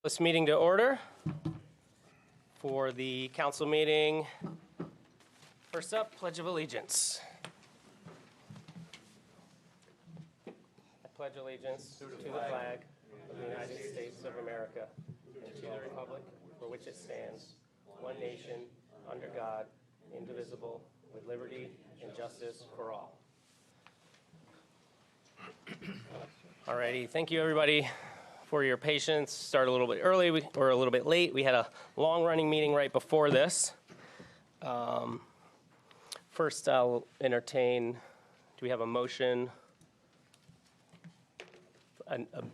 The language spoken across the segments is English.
This meeting to order for the council meeting. First up, Pledge of Allegiance. I pledge allegiance to the flag of the United States of America and to the republic for which it stands, one nation, under God, indivisible, with liberty and justice for all. Alrighty, thank you everybody for your patience. Started a little bit early or a little bit late. We had a long-running meeting right before this. First, I'll entertain, do we have a motion? I'd like to make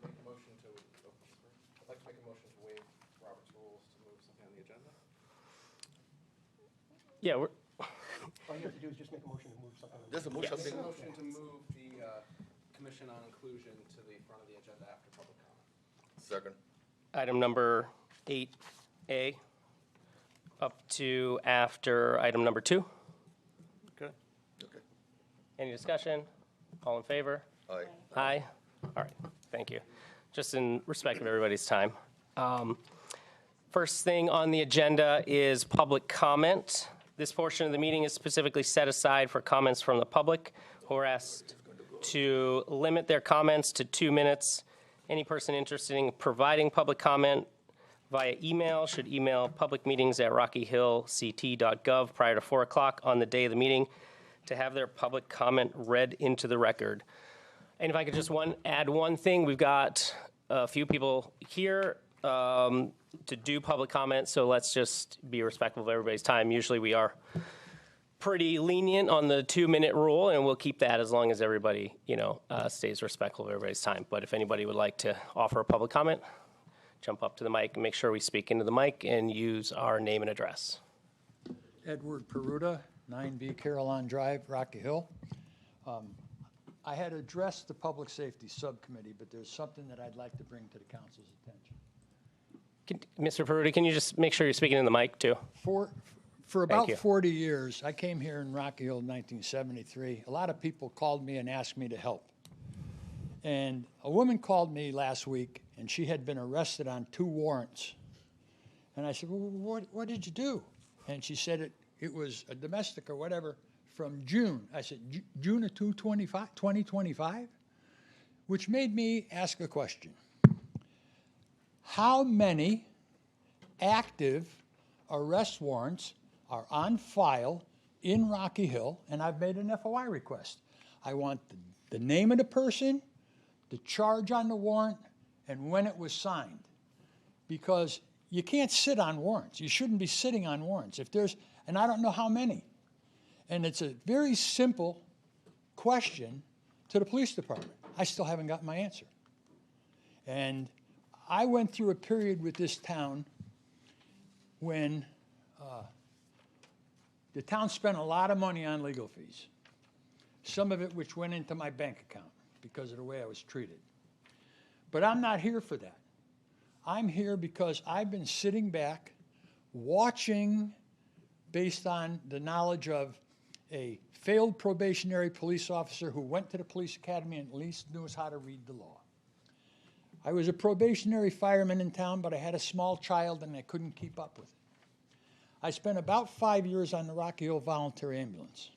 a motion to waive Robert's rules to move something on the agenda. Yeah, All you have to do is just make a motion to move something. Just a motion. Make a motion to move the Commission on Inclusion to the front of the agenda after public comment. Second. item number 8A up to after item number 2. Okay. Any discussion? All in favor? Aye. Aye. All right, thank you. Just in respect of everybody's time. First thing on the agenda is public comment. This portion of the meeting is specifically set aside for comments from the public who are asked to limit their comments to 2 minutes. Any person interested in providing public comment via email should email publicmeetings@rockyhillct.gov prior to 4 o'clock on the day of the meeting to have their public comment read into the record. And if I could just add one thing, we've got a few people here to do public comment, so let's just be respectful of everybody's time. Usually we are pretty lenient on the 2-minute rule, and we'll keep that as long as everybody, stays respectful of everybody's time. But if anybody would like to offer a public comment, jump up to the mic and make sure we speak into the mic and use our name and address. Edward Peruta, 9B Caroline Drive, Rocky Hill. I had addressed the Public Safety Subcommittee, but there's something that I'd like to bring to the council's attention. Mr. Peruta, can you just make sure you're speaking in the mic, too? For Thank about you. 40 years, I came here in Rocky Hill in 1973. A lot of people called me and asked me to help. And a woman called me last week, and she had been arrested on 2 warrants. And I said, well, what did you do? And she said it was a domestic or whatever from June. I said, June of 2025? Which made me ask a question. How many active arrest warrants are on file in Rocky Hill? And I've made an FOI request. I want the name of the person, the charge on the warrant, and when it was signed. Because you can't sit on warrants. You shouldn't be sitting on warrants. And I don't know how many. And it's a very simple question to the police department. I still haven't gotten my answer. And I went through a period with this town when the town spent a lot of money on legal fees, some of it which went into my bank account because of the way I was treated. But I'm not here for that. I'm here because I've been sitting back, watching, based on the knowledge of a failed probationary police officer who went to the police academy and at least knows how to read the law. I was a probationary fireman in town, but I had a small child and I couldn't keep up with it. I spent about 5 years on the Rocky Hill Volunteer Ambulance.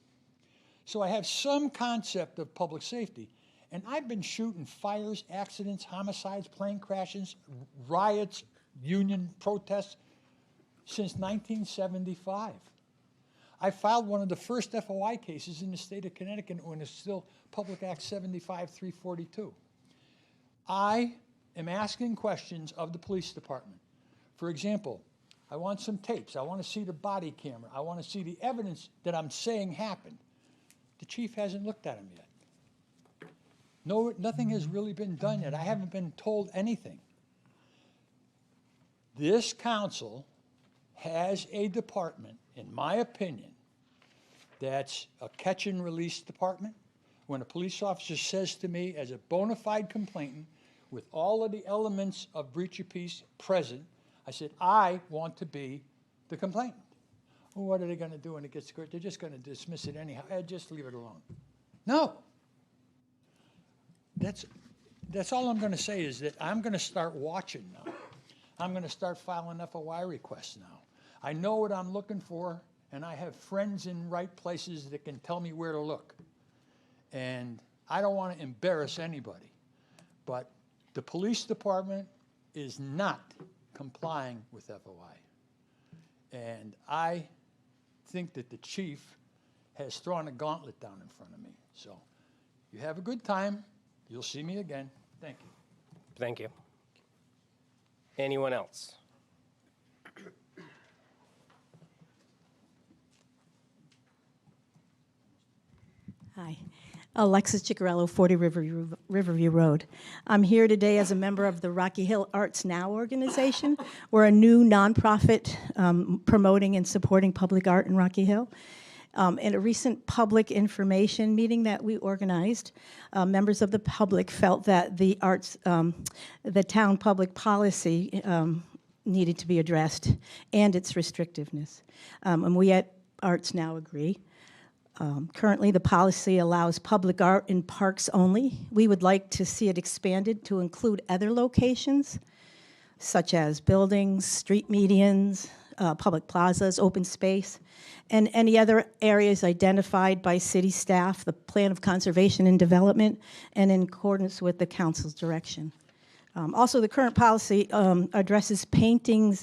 So I have some concept of public safety. And I've been shooting fires, accidents, homicides, plane crashes, riots, union protests since 1975. I filed one of the first FOI cases in the state of Connecticut when it's still Public Act 75-342. I am asking questions of the police department. For example, I want some tapes. I want to see the body camera. I want to see the evidence that I'm saying happened. The chief hasn't looked at them yet. No, nothing has really been done yet. I haven't been told anything. This council has a department, in my opinion, that's a catch and release department. When a police officer says to me as a bona fide complainant, with all of the elements of breach of peace present, I said, I want to be the complainant. Well, what are they going to do when it gets to court? They're just going to dismiss it anyhow. Just leave it alone. No. That's all I'm gonna say is that I'm gonna start watching now. I'm gonna start filing FOI requests now. I know what I'm looking for, and I have friends in right places that can tell me where to look. And I don't wanna embarrass anybody, but the police department is not complying with FOI. And I think that the chief has thrown a gauntlet down in front of me. So you have a good time. You'll see me again. Thank you. Thank you. Anyone else? Hi. Alexis Ciccarello, 40 Riverview Road. I'm here today as a member of the Rocky Hill Arts Now organization. We're a new nonprofit promoting and supporting public art in Rocky Hill. In a recent public information meeting that we organized, members of the public felt that the town public policy needed to be addressed and its restrictiveness. And we at Arts Now agree. Currently, the policy allows public art in parks only. We would like to see it expanded to include other locations, such as buildings, street medians, public plazas, open space, and any other areas identified by city staff, the Plan of Conservation and Development, and in accordance with the council's direction. Also, the current policy addresses painting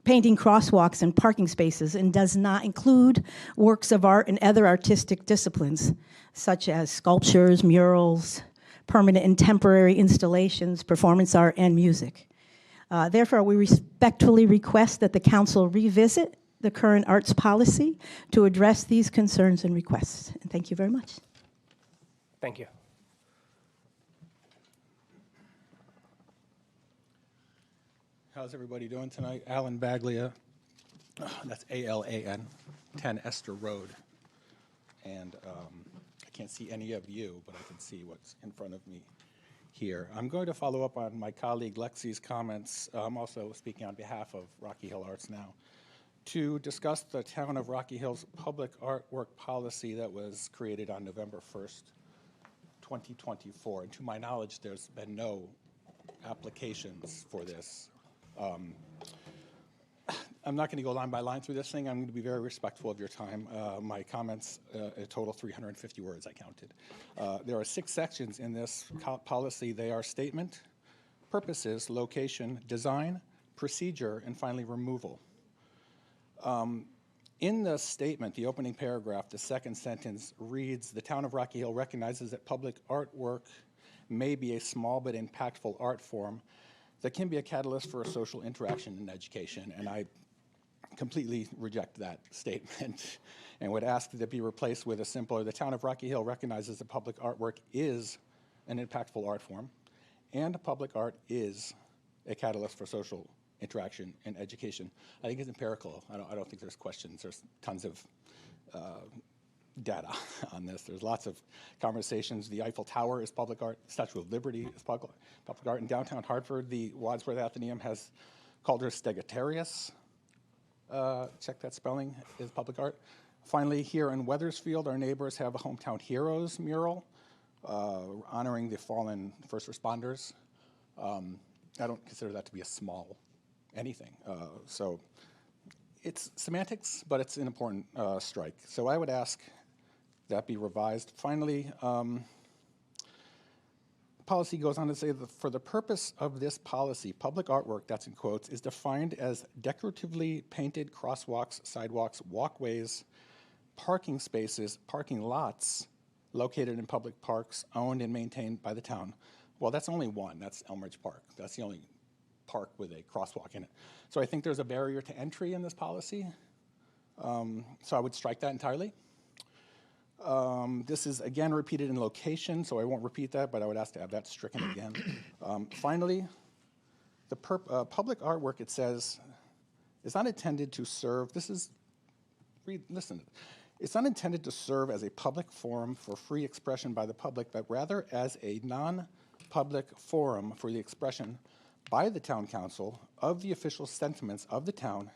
crosswalks and parking spaces and does not include works of art and other artistic disciplines, such as sculptures, murals, permanent and temporary installations, performance art, and music. Therefore, we respectfully request that the council revisit the current arts policy to address these concerns and requests. And thank you very much. Thank you. How's everybody doing tonight? Alan Baglia, that's A-L-A-N, 10 Esther Road. And I can't see any of you, but I can see what's in front of me here. I'm going to follow up on my colleague Lexi's comments. I'm also speaking on behalf of Rocky Hill Arts Now to discuss the town of Rocky Hill's public artwork policy that was created on November 1st, 2024. And to my knowledge, there's been no applications for this. I'm not going to go line by line through this thing. I'm going to be very respectful of your time. My comments, a total 350 words I counted. There are 6 sections in this policy. They are statement, purposes, location, design, procedure, and finally removal. In the statement, the opening paragraph, the second sentence reads, the town of Rocky Hill recognizes that public artwork may be a small but impactful art form that can be a catalyst for a social interaction and education. And I completely reject that statement and would ask that it be replaced with a simpler, the town of Rocky Hill recognizes that public artwork is an impactful art form and public art is a catalyst for social interaction and education. I think it's empirical. I don't think there's questions. There's tons of data on this. There's lots of conversations. The Eiffel Tower is public art. Statue of Liberty is public art. In downtown Hartford, the Wadsworth Athenaeum has called her Stegatarius. Check that spelling, is public art. Finally, here in Weathersfield, our neighbors have a Hometown Heroes mural honoring the fallen first responders. I don't consider that to be a small anything. So it's semantics, but it's an important strike. So I would ask that be revised. Finally, policy goes on to say that for the purpose of this policy, public artwork, that's in quotes, is defined as decoratively painted crosswalks, sidewalks, walkways, parking spaces, parking lots located in public parks owned and maintained by the town. Well, that's only one. That's Elmridge Park. That's the only park with a crosswalk in it. So I think there's a barrier to entry in this policy. So I would strike that entirely. This is again repeated in location, so I won't repeat that, but I would ask to have that stricken again. Finally, the public artwork, it says, is not intended to serve, listen, it's not intended to serve as a public forum for free expression by the public, but rather as a non-public forum for the expression by the town council of the official sentiments of the town,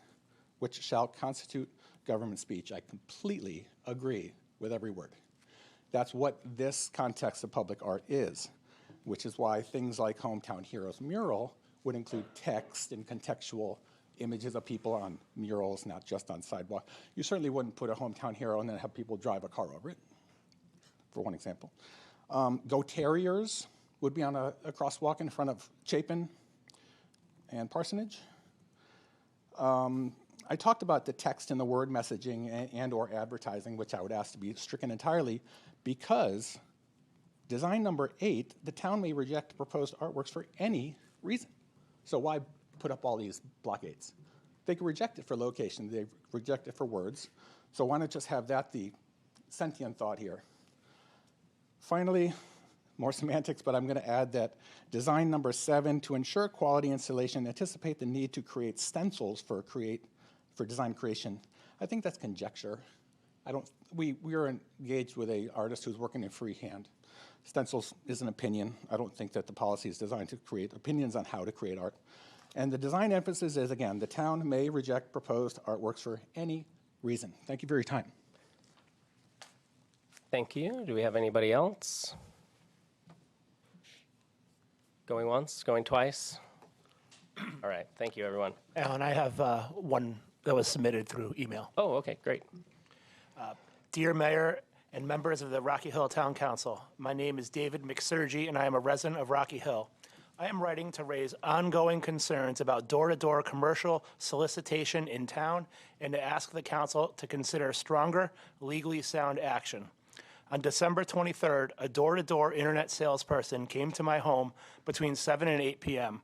which shall constitute government speech. I completely agree with every word. That's what this context of public art is. which is why things like Hometown Heroes mural would include text and contextual images of people on murals, not just on sidewalk. You certainly wouldn't put a hometown hero and then have people drive a car over it, for one example. Go Terriers would be on a crosswalk in front of Chapin and Parsonage. I talked about the text and the word messaging and or advertising, which I would ask to be stricken entirely, because design number 8, the town may reject proposed artworks for any reason. So why put up all these blockades? They could reject it for location, they reject it for words. So why not just have that the sentient thought here? Finally, more semantics, but I'm going to add that design number 7, to ensure quality installation, anticipate the need to create stencils for design creation. I think that's conjecture. We are engaged with an artist who's working in freehand. Stencils is an opinion. I don't think that the policy is designed to create opinions on how to create art. And the design emphasis is, again, the town may reject proposed artworks for any reason. Thank you for your time. Thank you. Do we have anybody else? Going once, going twice? All right, thank you, everyone. Alan, I have one that was submitted through email. Oh, okay, great. Dear Mayor and members of the Rocky Hill Town Council, my name is David McSurgy, and I am a resident of Rocky Hill. I am writing to raise ongoing concerns about door-to-door commercial solicitation in town and to ask the council to consider stronger, legally sound action. On December 23rd, a door-to-door internet salesperson came to my home between 7 and 8 p.m.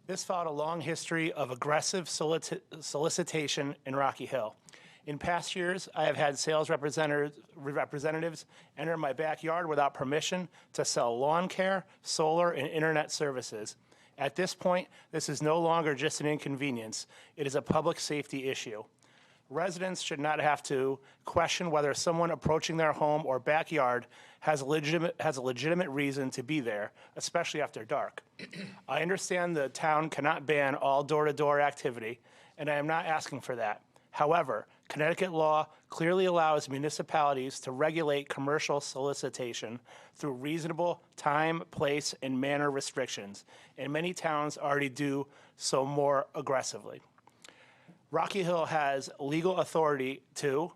This followed a long history of aggressive solicitation in Rocky Hill. In past years, I have had sales representatives enter my backyard without permission to sell lawn care, solar, and internet services. At this point, this is no longer just an inconvenience. It is a public safety issue. Residents should not have to question whether someone approaching their home or backyard has a legitimate reason to be there, especially after dark. I understand the town cannot ban all door-to-door activity, and I am not asking for that. However, Connecticut law clearly allows municipalities to regulate commercial solicitation through reasonable time, place, and manner restrictions, and many towns already do so more aggressively. Rocky Hill has legal authority to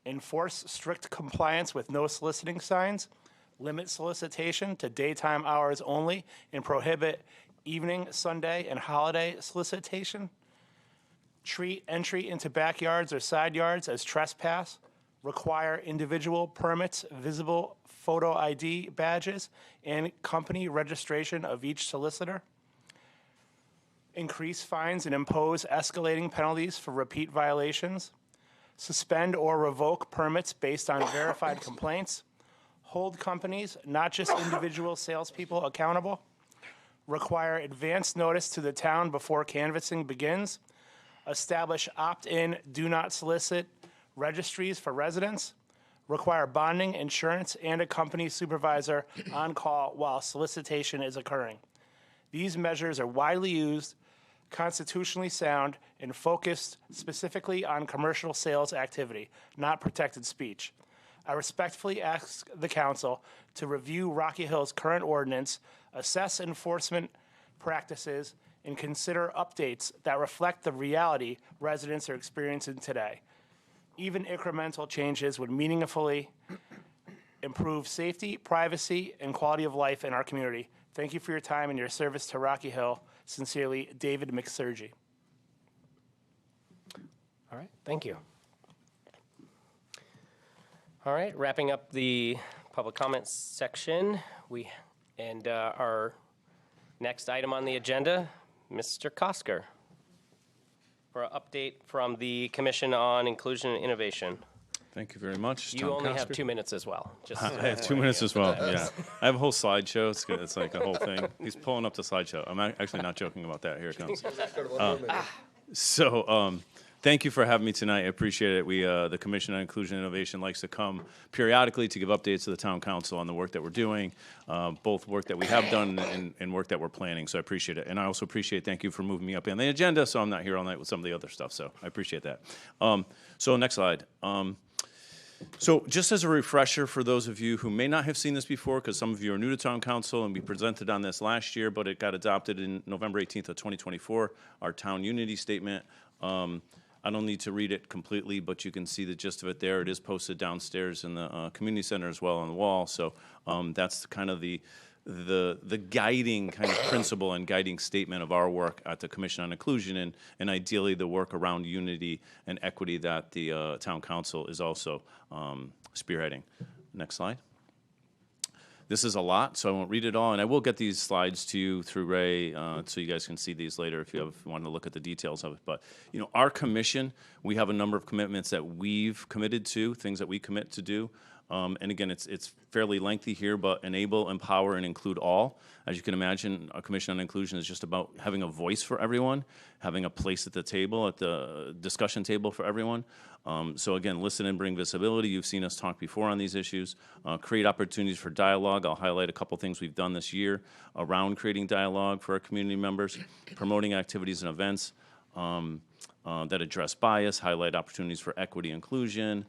enforce strict compliance with no soliciting signs, limit solicitation to daytime hours only, and prohibit evening, Sunday, and holiday solicitation, treat entry into backyards or side yards as trespass, require individual permits, visible photo ID badges, and company registration of each solicitor, increase fines and impose escalating penalties for repeat violations, suspend or revoke permits based on verified complaints, hold companies, not just individual salespeople, accountable, require advance notice to the town before canvassing begins, establish opt-in, do not solicit registries for residents, require bonding, insurance, and a company supervisor on call while solicitation is occurring. These measures are widely used, constitutionally sound, and focused specifically on commercial sales activity, not protected speech. I respectfully ask the council to review Rocky Hill's current ordinance, assess enforcement practices, and consider updates that reflect the reality residents are experiencing today. Even incremental changes would meaningfully improve safety, privacy, and quality of life in our community. Thank you for your time and your service to Rocky Hill. Sincerely, David McSurgy. All right, thank you. All right, wrapping up the public comments section, our next item on the agenda, Mr. Kosker, for an update from the Commission on Inclusion and Innovation. Thank you very much. You Tom only have Kosker. 2 minutes as well. Just I have 2 minutes as well. Yeah, I have a whole slideshow. It's good. It's like a whole thing. He's pulling up the slideshow. I'm actually not joking about that. Here it comes. Thank you for having me tonight. I appreciate it. The Commission on Inclusion and Innovation likes to come periodically to give updates to the Town Council on the work that we're doing, both work that we have done and work that we're planning. So I appreciate it. And I also thank you for moving me up on the agenda so I'm not here all night with some of the other stuff. So I appreciate that. So next slide. So just as a refresher for those of you who may not have seen this before, because some of you are new to town council, and we presented on this last year, but it got adopted in November 18th of 2024, our town unity statement. I don't need to read it completely, but you can see the gist of it there. It is posted downstairs in the community center as well on the wall. So that's kind of the guiding kind of principle and guiding statement of our work at the Commission on Inclusion, and ideally the work around unity and equity that the town council is also spearheading. Next slide. This is a lot, so I won't read it all, and I will get these slides to you through Ray, so you guys can see these later if you want to look at the details of it. But, you know, our commission, we have a number of commitments that we've committed to, things that we commit to do. And again, it's fairly lengthy here, but enable, empower, and include all. As you can imagine, a Commission on Inclusion is just about having a voice for everyone, having a place at the table, at the discussion table for everyone. So again, listen and bring visibility. You've seen us talk before on these issues. Create opportunities for dialogue. I'll highlight a couple things we've done this year around creating dialogue for our community members, promoting activities and events that address bias, highlight opportunities for equity and inclusion.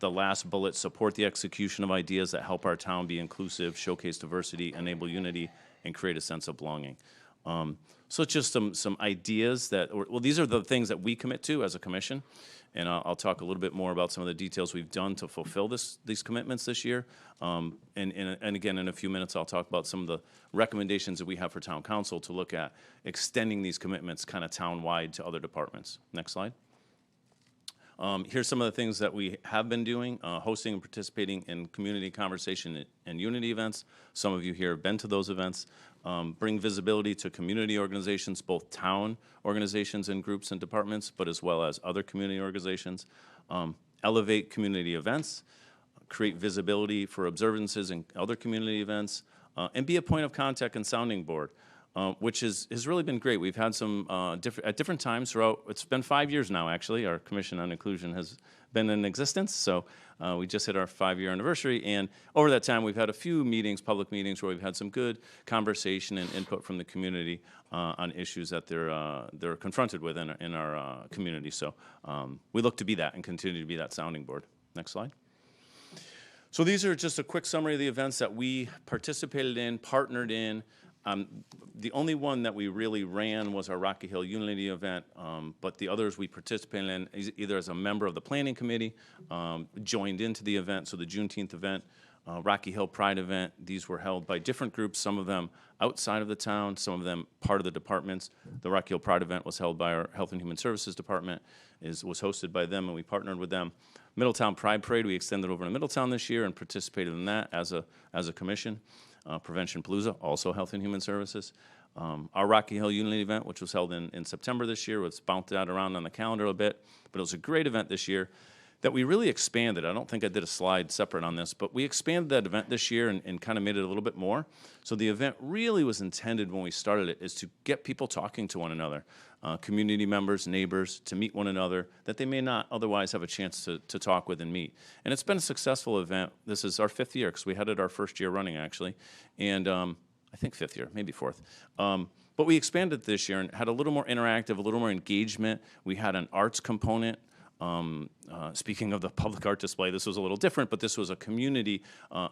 The last bullet, support the execution of ideas that help our town be inclusive, showcase diversity, enable unity, and create a sense of belonging. So it's just some ideas that, well, these are the things that we commit to as a commission, and I'll talk a little bit more about some of the details we've done to fulfill these commitments this year. And again, in a few minutes, I'll talk about some of the recommendations that we have for town council to look at extending these commitments kind of town-wide to other departments. Next slide. Here's some of the things that we have been doing, hosting and participating in community conversation and unity events. Some of you here have been to those events. Bring visibility to community organizations, both town organizations and groups and departments, but as well as other community organizations. Elevate community events, create visibility for observances and other community events, and be a point of contact and sounding board. Which has really been great. We've had some at different times throughout. It's been 5 years now, actually. Our Commission on Inclusion has been in existence, so we just hit our 5-year anniversary. And over that time, we've had a few meetings, public meetings, where we've had some good conversation and input from the community on issues that they're confronted with in our community. So we look to be that and continue to be that sounding board. Next slide. So these are just a quick summary of the events that we participated in, partnered in. The only one that we really ran was our Rocky Hill Unity event, but the others we participated in either as a member of the planning committee, joined into the event. So the Juneteenth event, Rocky Hill Pride event, these were held by different groups, some of them outside of the town, some of them part of the departments. The Rocky Hill Pride event was held by our Health and Human Services Department, was hosted by them, and we partnered with them. Middletown Pride Parade, we extended over to Middletown this year and participated in that as a commission. Prevention Palooza, also Health and Human Services. Our Rocky Hill Unity event, which was held in September this year, was bounced out around on the calendar a bit, but it was a great event this year that we really expanded. I don't think I did a slide separate on this, but we expanded that event this year and kind of made it a little bit more. So the event really was intended when we started it is to get people talking to one another, community members, neighbors, to meet one another that they may not otherwise have a chance to talk with and meet. And it's been a successful event. This is our 5th year, because we had it our 1st year running, actually. And I think 5th year, maybe 4th. But we expanded this year and had a little more interactive, a little more engagement. We had an arts component. Speaking of the public art display, this was a little different, but this was a community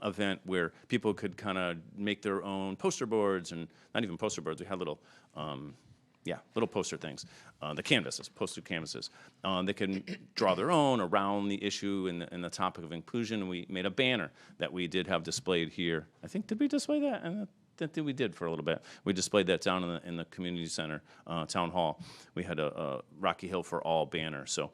event where people could kind of make their own poster boards, and not even poster boards, we had little poster things, the canvases, poster canvases. They can draw their own around the issue and the topic of inclusion, and we made a banner that we did have displayed here. I think, did we display that? I think we did for a little bit. We displayed that down in the community center, town hall. We had a Rocky Hill for All banner. So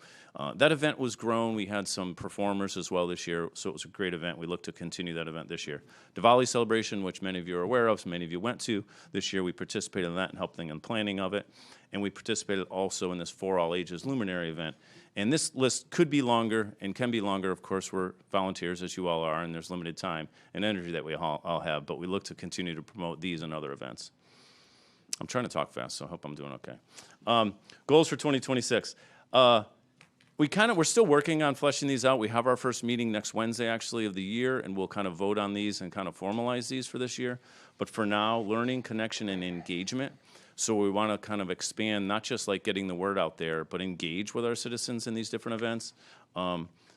that event was grown. We had some performers as well this year, so it was a great event. We look to continue that event this year. Diwali celebration, which many of you are aware of, so many of you went to. This year we participated in that and helped in planning of it. And we participated also in this For All Ages Luminary event. And this list could be longer and can be longer. Of course, we're volunteers, as you all are, and there's limited time and energy that we all have, but we look to continue to promote these and other events. I'm trying to talk fast, so I hope I'm doing okay. Goals for 2026. We're still working on fleshing these out. We have our first meeting next Wednesday, actually, of the year, and we'll kind of vote on these and kind of formalize these for this year. But for now, learning, connection, and engagement. So we want to kind of expand, not just like getting the word out there, but engage with our citizens in these different events.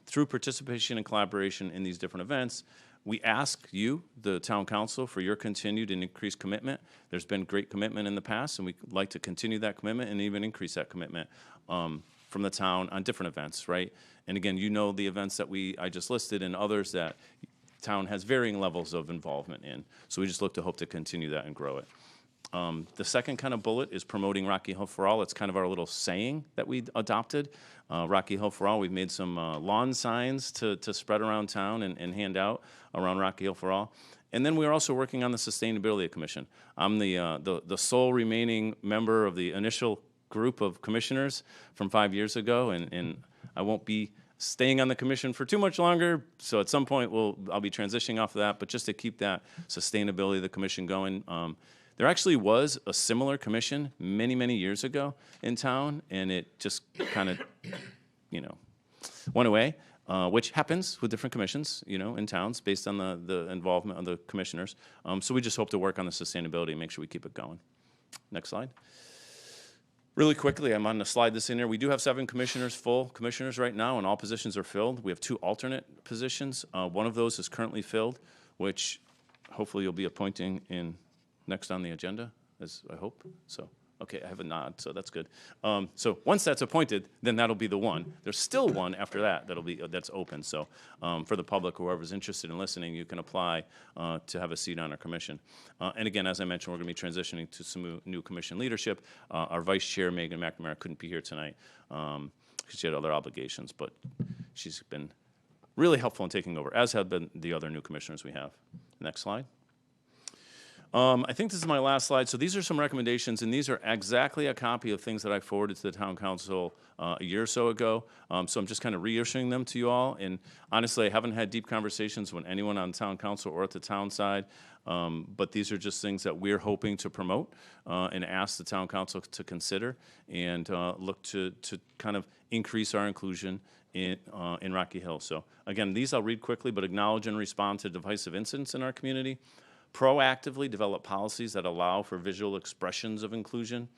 through participation and collaboration in these different events, we ask you, the town council, for your continued and increased commitment. There's been great commitment in the past, and we'd like to continue that commitment and even increase that commitment from the town on different events, right? And again, you know the events that I just listed and others that town has varying levels of involvement in. So we just look to hope to continue that and grow it. The second kind of bullet is promoting Rocky Hill for All. It's kind of our little saying that we adopted. Rocky Hill for All, we've made some lawn signs to spread around town and hand out around Rocky Hill for All. And then we're also working on the Sustainability Commission. I'm the sole remaining member of the initial group of commissioners from 5 years ago, and I won't be staying on the commission for too much longer, so at some point I'll be transitioning off of that, but just to keep that sustainability of the commission going. There actually was a similar commission many, many years ago in town, and it just kind of, went away, which happens with different commissions, in towns based on the involvement of the commissioners. So we just hope to work on the sustainability and make sure we keep it going. Next slide. Really quickly, I'm going to slide this in there. We do have 7 full commissioners right now, and all positions are filled. We have 2 alternate positions. One of those is currently filled, which hopefully you'll be appointing in next on the agenda, as I hope. So, okay, I have a nod, so that's good. So once that's appointed, then that'll be the one. There's still one after that that's open. So for the public, whoever's interested in listening, you can apply to have a seat on our commission. And again, as I mentioned, we're going to be transitioning to some new commission leadership. Our vice chair, Megan McNamara, couldn't be here tonight because she had other obligations, but she's been really helpful in taking over, as have been the other new commissioners we have. Next slide. I think this is my last slide. So these are some recommendations, and these are exactly a copy of things that I forwarded to the town council a year or so ago. So I'm just kind of reissuing them to you all. And honestly, I haven't had deep conversations with anyone on town council or at the town side. But these are just things that we're hoping to promote and ask the town council to consider and look to kind of increase our inclusion in Rocky Hill. So again, these I'll read quickly, but acknowledge and respond to divisive incidents in our community. Proactively develop policies that allow for visual expressions of inclusion.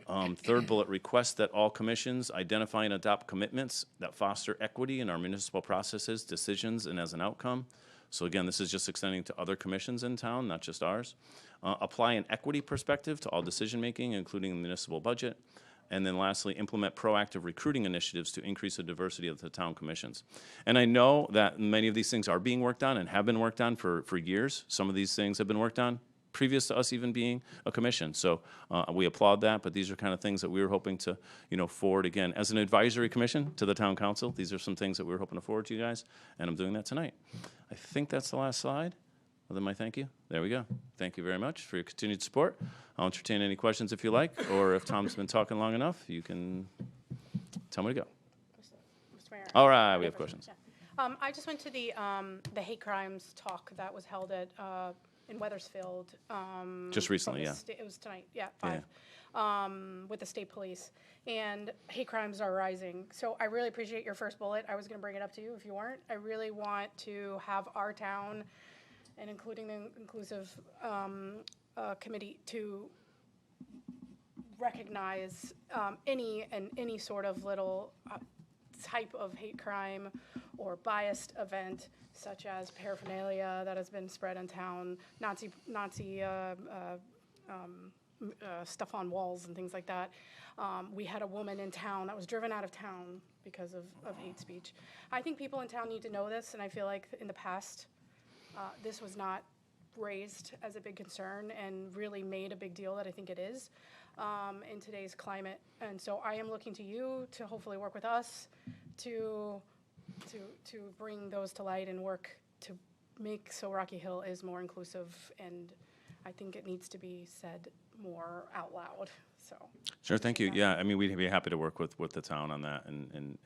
Third bullet, request that all commissions identify and adopt commitments that foster equity in our municipal processes, decisions, and as an outcome. So again, this is just extending to other commissions in town, not just ours. Apply an equity perspective to all decision-making, including the municipal budget. And then lastly, implement proactive recruiting initiatives to increase the diversity of the town commissions. And I know that many of these things are being worked on and have been worked on for years. Some of these things have been worked on previous to us even being a commission. So we applaud that, but these are kind of things that we were hoping to, forward again. As an advisory commission to the town council, these are some things that we were hoping to forward to you guys, and I'm doing that tonight. I think that's the last slide. Other than my thank you. There we go. Thank you very much for your continued support. I'll entertain any questions if you like, or if Tom's been talking long enough, you can tell me to go. Mr. Mayor. All right, we have questions. Yeah. I just went to the hate crimes talk that was held at in Weathersfield. Just recently, yeah. It was tonight, yeah, 5, with the state police. And hate crimes are rising. So I really appreciate your first bullet. I was going to bring it up to you if you weren't. I really want to have our town, and including the inclusive committee, to recognize any sort of little type of hate crime or biased event, such as paraphernalia that has been spread in town, Nazi stuff on walls and things like that. We had a woman in town that was driven out of town because of hate speech. I think people in town need to know this, and I feel like in the past, this was not raised as a big concern and really made a big deal that I think it is in today's climate. And so I am looking to you to hopefully work with us to bring those to light and work to make so Rocky Hill is more inclusive. And I think it needs to be said more out loud. So Sure, thank you. Yeah, I mean, we'd be happy to work with the town on that and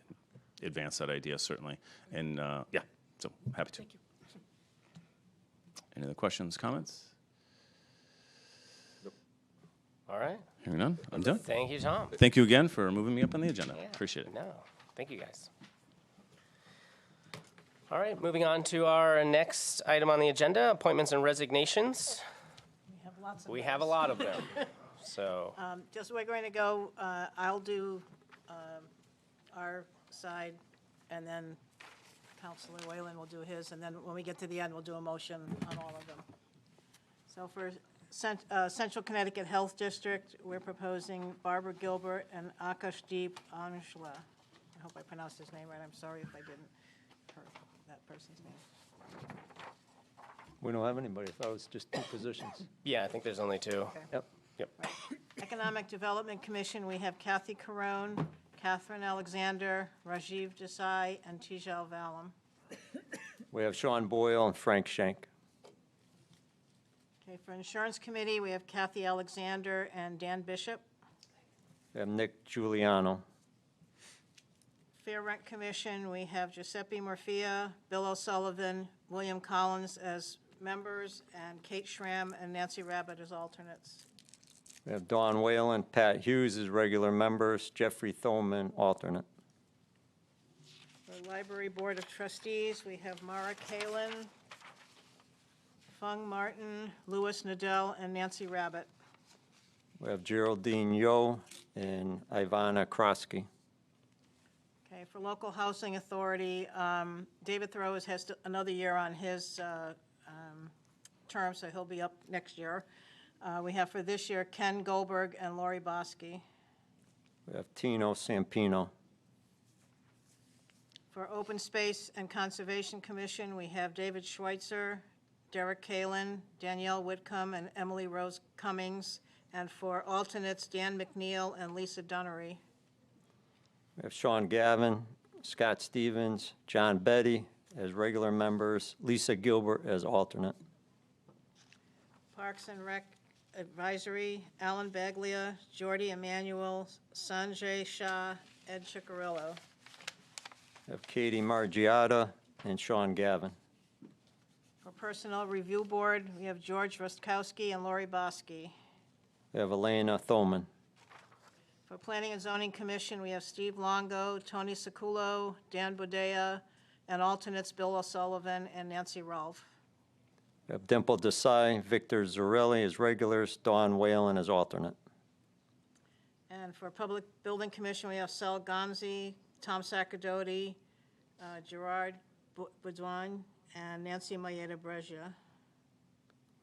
advance that idea, certainly. And yeah, so happy to. thank you. Any other questions, comments? All right. Hearing none, I'm done. Thank you, Tom. Thank you again for moving me up on the agenda. Yeah, Appreciate it. No, thank you, guys. All right, moving on to our next item on the agenda, appointments and resignations. We have lots of We have a lot of them. So, Just we're going to go, I'll do our side, and then Counselor Whalen will do his, and then when we get to the end, we'll do a motion on all of them. So for Central Connecticut Health District, we're proposing Barbara Gilbert and Akashdeep Anshla. I hope I pronounced his name right. I'm sorry if I didn't hear that person's name. We don't have anybody. I thought it was just 2 positions. Yeah, I think there's only 2. Okay. Yep. Yep. Economic Development Commission, we have Kathy Carone, Catherine Alexander, Rajiv Desai, and Tijal Valam. We have Sean Boyle and Frank Schenk. Okay, for Insurance Committee, we have Kathy Alexander and Dan Bishop. We have Nick Giuliano. Fair Rent Commission, we have Giuseppe Morfia, Bill O'Sullivan, William Collins as members, and Kate Schramm and Nancy Rabbit as alternates. We have Dawn Whalen, Pat Hughes as regular members, Jeffrey Thoman, alternate. For Library Board of Trustees, we have Mara Kalin, Fung Martin, Louis Nadell, and Nancy Rabbit. We have Geraldine Yo and Ivana Krosky. Okay, for Local Housing Authority, David Thoreau has another year on his term, so he'll be up next year. We have for this year Ken Goldberg and Lori Bosky. We have Tino Sampino. For Open Space and Conservation Commission, we have David Schweitzer, Derek Kalin, Danielle Whitcomb, and Emily Rose Cummings. And for alternates, Dan McNeil and Lisa Dunnery. We have Sean Gavin, Scott Stevens, John Betty as regular members, Lisa Gilbert as alternate. Parks and Rec Advisory, Alan Baglia, Jordi Emanuel, Sanjay Shah, Ed Ciccarillo. We have Katie Margiotta and Sean Gavin. For Personnel Review Board, we have George Rostkowski and Lori Bosky. We have Elena Thoman. For Planning and Zoning Commission, we have Steve Longo, Tony Seculo, Dan Bodea, and alternates Bill O'Sullivan and Nancy Rolfe. We have Dimple Desai, Victor Zarelli as regulars, Dawn Whalen as alternate. And for Public Building Commission, we have Sal Gonzi, Tom Sacerdoti, Gerard Baudouin, and Nancy Mayeda Brescia.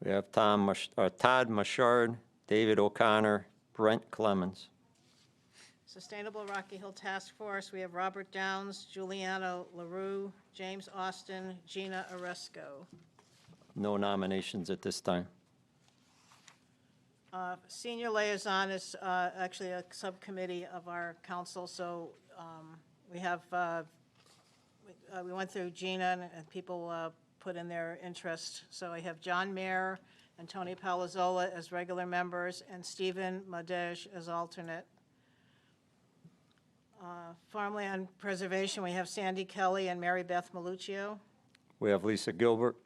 We have Todd Machard, David O'Connor, Brent Clemens. Sustainable Rocky Hill Task Force, we have Robert Downs, Giuliano LaRue, James Austin, Gina Oresco. No nominations at this time. Senior Liaison is actually a subcommittee of our council, so we have, we went through Gina and people put in their interest. So I have John Mayer and Tony Palazzola as regular members and Stephen Madej as alternate. Farmland Preservation, we have Sandy Kelly and Mary Beth Maluccio. We have Lisa Gilbert.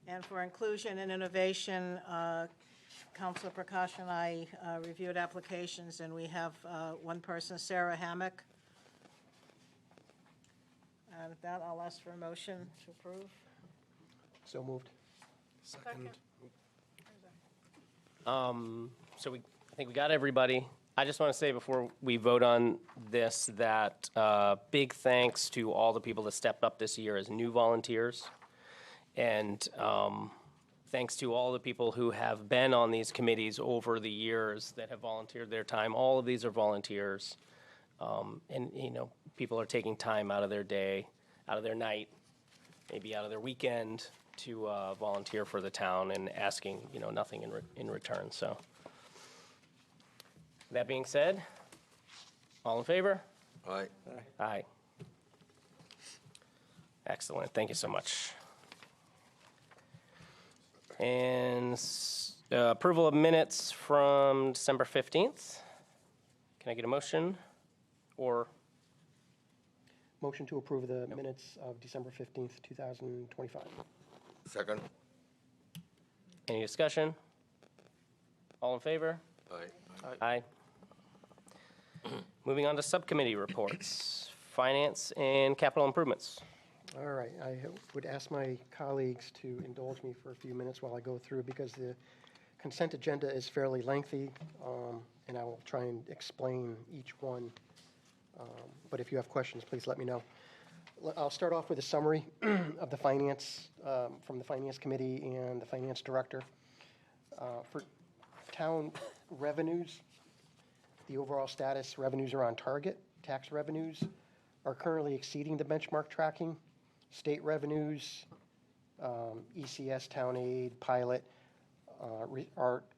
And for Inclusion and Innovation, Councilor Prakash and I reviewed applications, and we have one person, Sarah Hammock. And with that, I'll ask for a motion to approve. So moved. Second. So I think we got everybody. I just want to say before we vote on this that big thanks to all the people that stepped up this year as new volunteers. And thanks to all the people who have been on these committees over the years that have volunteered their time. All of these are volunteers. And, you know, people are taking time out of their day, out of their night, maybe out of their weekend to volunteer for the town and asking, you know, nothing in return. So that being said, all in favor? Aye. Aye. Excellent. Thank you so much. And approval of minutes from December 15th. Can I get a motion? Or, Motion to approve the minutes of December 15th, 2025. Second. any discussion? All in favor? Aye. Aye. Moving on to subcommittee reports. Finance and capital improvements. All right, I would ask my colleagues to indulge me for a few minutes while I go through, because the consent agenda is fairly lengthy, and I will try and explain each one. But if you have questions, please let me know. I'll start off with a summary of the finance, from the Finance Committee and the Finance Director. For town revenues, the overall status, revenues are on target. Tax revenues are currently exceeding the benchmark tracking. State revenues, ECS, town aid, pilot,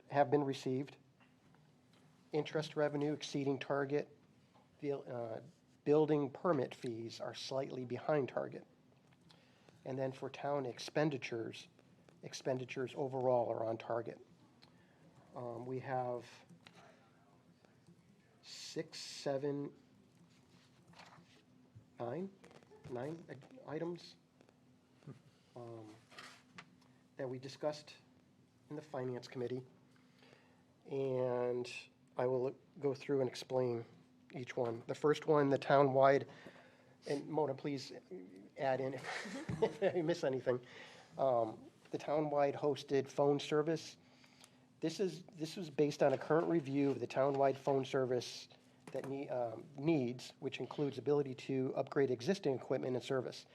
have been received. Interest revenue exceeding target. Building permit fees are slightly behind target. And then for town expenditures overall are on target. We have 6, 7, 9 items that we discussed in the Finance Committee. And I will go through and explain each one. The first one, the town-wide, and Mona, please add in if I miss anything. The town-wide hosted phone service. This was based on a current review of the town-wide phone service that needs, which includes ability to upgrade existing equipment and service.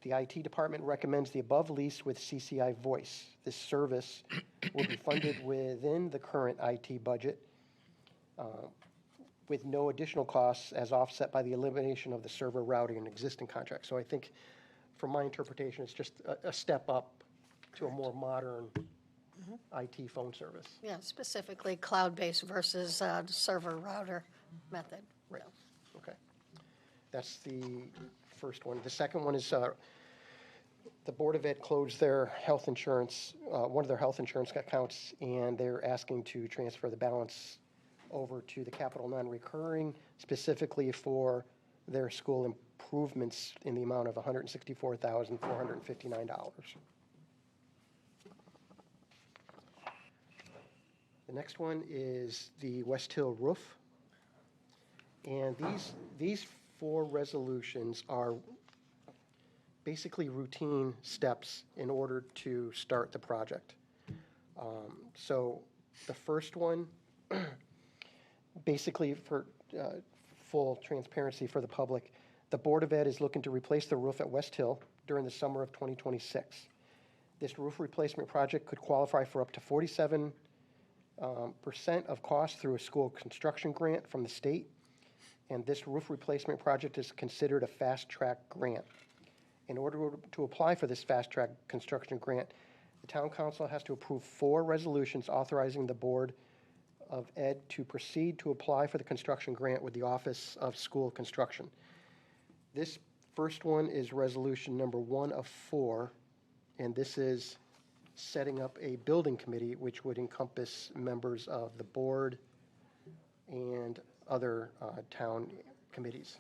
The IT department recommends the above lease with CCI Voice. This service will be funded within the current IT budget with no additional costs as offset by the elimination of the server routing and existing contracts. So I think, from my interpretation, it's just a step up to a more modern IT phone service. Yeah, specifically cloud-based versus server router method. Right. Okay. That's the first one. The second one is the Board of Ed closed their health insurance, one of their health insurance accounts, and they're asking to transfer the balance over to the capital non-recurring, specifically for their school improvements in the amount of $164,459. The next one is the West Hill roof. And these 4 resolutions are basically routine steps in order to start the project. So the first one, basically for full transparency for the public, the Board of Ed is looking to replace the roof at West Hill during the summer of 2026. This roof replacement project could qualify for up to 47% of cost through a school construction grant from the state. And this roof replacement project is considered a fast-track grant. In order to apply for this fast-track construction grant, the town council has to approve 4 resolutions authorizing the Board of Ed to proceed to apply for the construction grant with the Office of School Construction. This first one is resolution number 1 of 4, and this is setting up a building committee which would encompass members of the board and other town committees.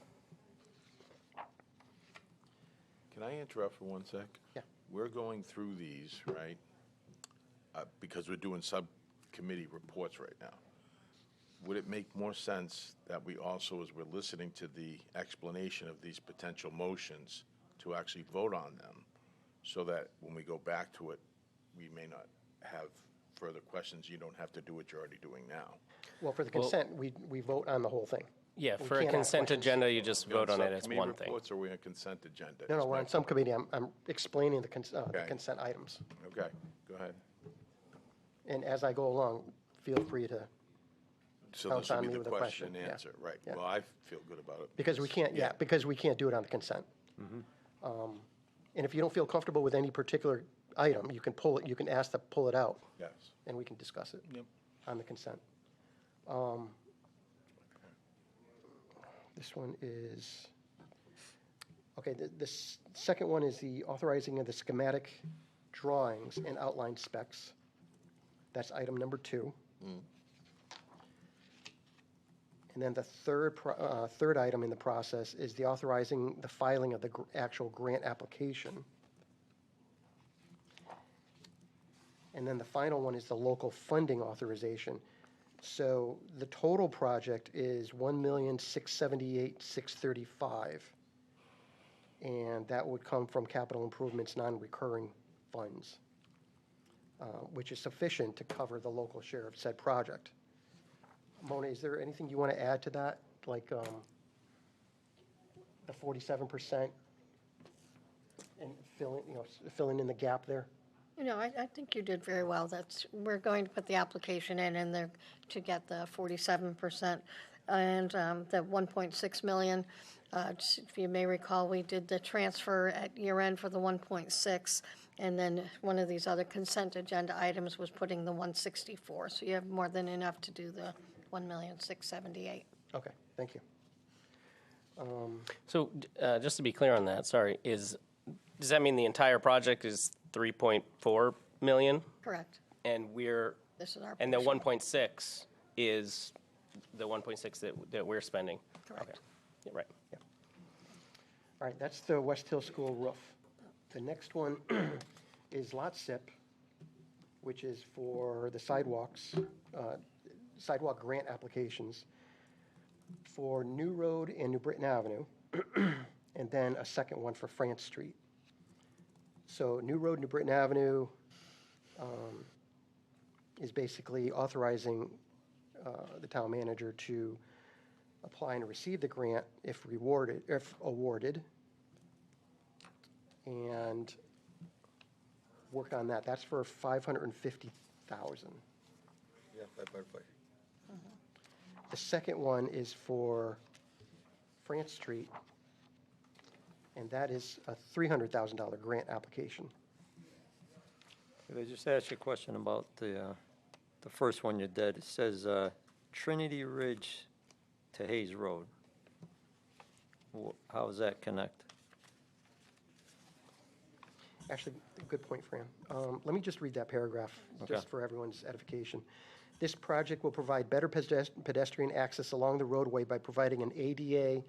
Can I interrupt for 1 sec? Yeah. We're going through these, right? Because we're doing subcommittee reports right now. Would it make more sense that we also, as we're listening to the explanation of these potential motions, to actually vote on them, so that when we go back to it, we may not have further questions? You don't have to do what you're already doing now. Well, for the consent, we vote on the whole thing. Yeah, We for a can't ask consent questions. agenda, you just We're on vote on it as subcommittee one thing. reports, or are we on consent agenda? No, Is we're my- on some committee. I'm explaining the Okay. consent items. Okay, go ahead. And as I go along, feel free to, So Bounce this will on be me the with a question question, and yeah. answer, right? Yeah. Well, I feel good about it. because we can't, because we can't do it on the consent. And if you don't feel comfortable with any particular item, you can pull it, you can ask to pull it out, Yes. and we can discuss it Yep. on the consent. This one is, okay, the second one is the authorizing of the schematic drawings and outline specs. That's item number 2. And then the third item in the process is the authorizing the filing of the actual grant application. And then the final one is the local funding authorization. So the total project is $1,678,635, and that would come from capital improvements non-recurring funds, which is sufficient to cover the local share of said project. Mona, is there anything you want to add to that, like the 47% and filling in the gap there? You know, I think you did very well. We're going to put the application in there to get the 47%. And the 1.6 million, if you may recall, we did the transfer at year end for the 1.6. And then one of these other consent agenda items was putting the 164. So you have more than enough to do the 1,678,000. Okay, thank you. So just to be clear on that, sorry, does that mean the entire project is 3.4 million? Correct. And This is our and the portion. 1.6 is the 1.6 that we're spending? Correct. Okay. Yeah, right. All right, that's the West Hill School roof. The next one is Lot SIP, which is for the sidewalks, sidewalk grant applications for New Road and New Britain Avenue, and then a second one for France Street. So New Road, New Britain Avenue is basically authorizing the town manager to apply and receive the grant if awarded, and work on that. That's for $550,000. Yeah, 5.5. The second one is for France Street, and that is a $300,000 grant application. Could I just ask you a question about the first one you did? It says Trinity Ridge to Hayes Road. How does that connect? Actually, good point, Fran. Let me just read that paragraph, just for everyone's edification. This project will provide better pedestrian access along the roadway by providing an ADA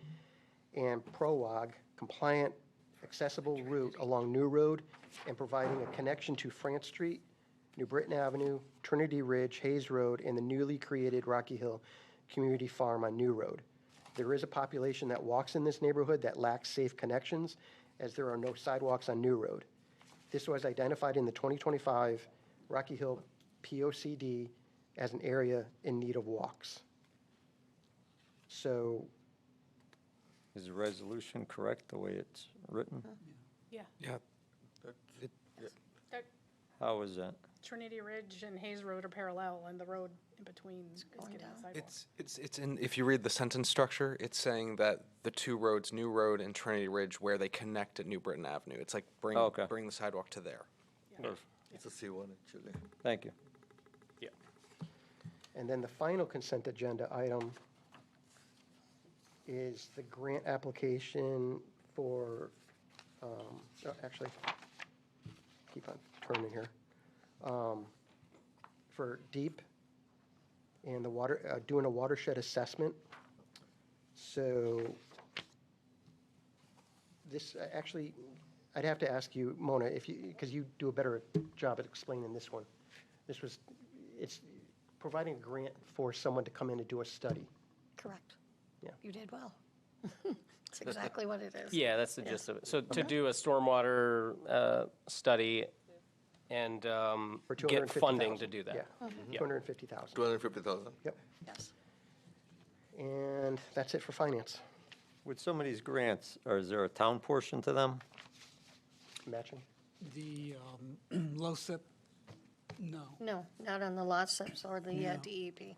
and PROAG compliant accessible route along New Road and providing a connection to France Street, New Britain Avenue, Trinity Ridge, Hayes Road, and the newly created Rocky Hill Community Farm on New Road. There is a population that walks in this neighborhood that lacks safe connections, as there are no sidewalks on New Road. This was identified in the 2025 Rocky Hill POCD as an area in need of walks. So, Is the resolution correct the way it's written? Yeah. Yeah. How is that? Trinity Ridge and Hayes Road are parallel, and the road in between is going getting down. a sidewalk. It's in, if you read the sentence structure, it's saying that the two roads, New Road and Trinity Ridge, where they connect at New Britain Avenue. It's like bring the sidewalk to there. It's a C1, actually. Thank you. Yeah. and then the final consent agenda item is the grant application for, actually, keep on turning here, for DEEP and the water, doing a watershed assessment. So this, actually, I'd have to ask you, Mona, if you, because you do a better job at explaining this one. This was, it's providing a grant for someone to come in and do a study. Correct. Yeah. You did well. That's exactly what it is. Yeah, that's the gist of it. So to do a stormwater study and For get funding $250,000. to do that. Yeah, Yeah. 250,000. 250,000. Yep. Yes. And that's it for finance. With some of these grants, or is there a town portion to them? Matching? The LoSiP, no. No, not on the lot slips or the No. DEP.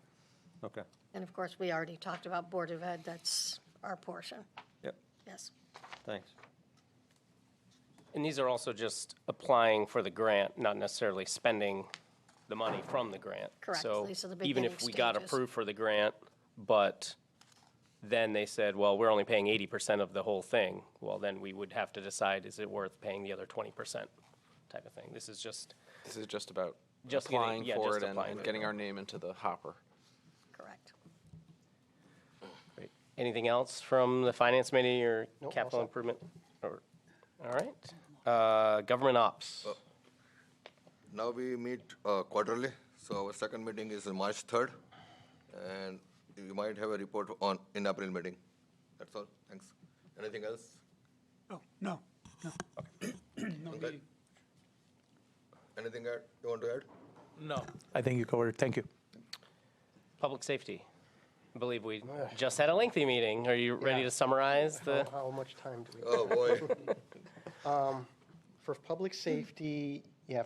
Okay. And of course, we already talked about Board of Ed, that's our portion. Yep, Yes. thanks. And these are also just applying for the grant, not necessarily spending the money from the grant. Correct. So These are the even beginning if we got stages. approved for the grant, but then they said, well, we're only paying 80% of the whole thing, well, then we would have to decide, is it worth paying the other 20% type of thing? This is just about Just getting- applying yeah, for just it and applying for getting it. our name into the hopper. Correct. Great. Anything else from the Finance Committee or Nope, all capital set. improvement? All right. Government ops. Now we meet quarterly, so our second meeting is March 3rd, and you might have a report in April meeting. That's all, thanks. Anything else? Oh, no, no. No Okay. meeting. Anything you want to add? No. I think you covered it. Thank you. Public safety. I believe we just had a lengthy meeting. Are you ready Yeah. to summarize the? How much time do we? Oh, boy. For public safety, yeah,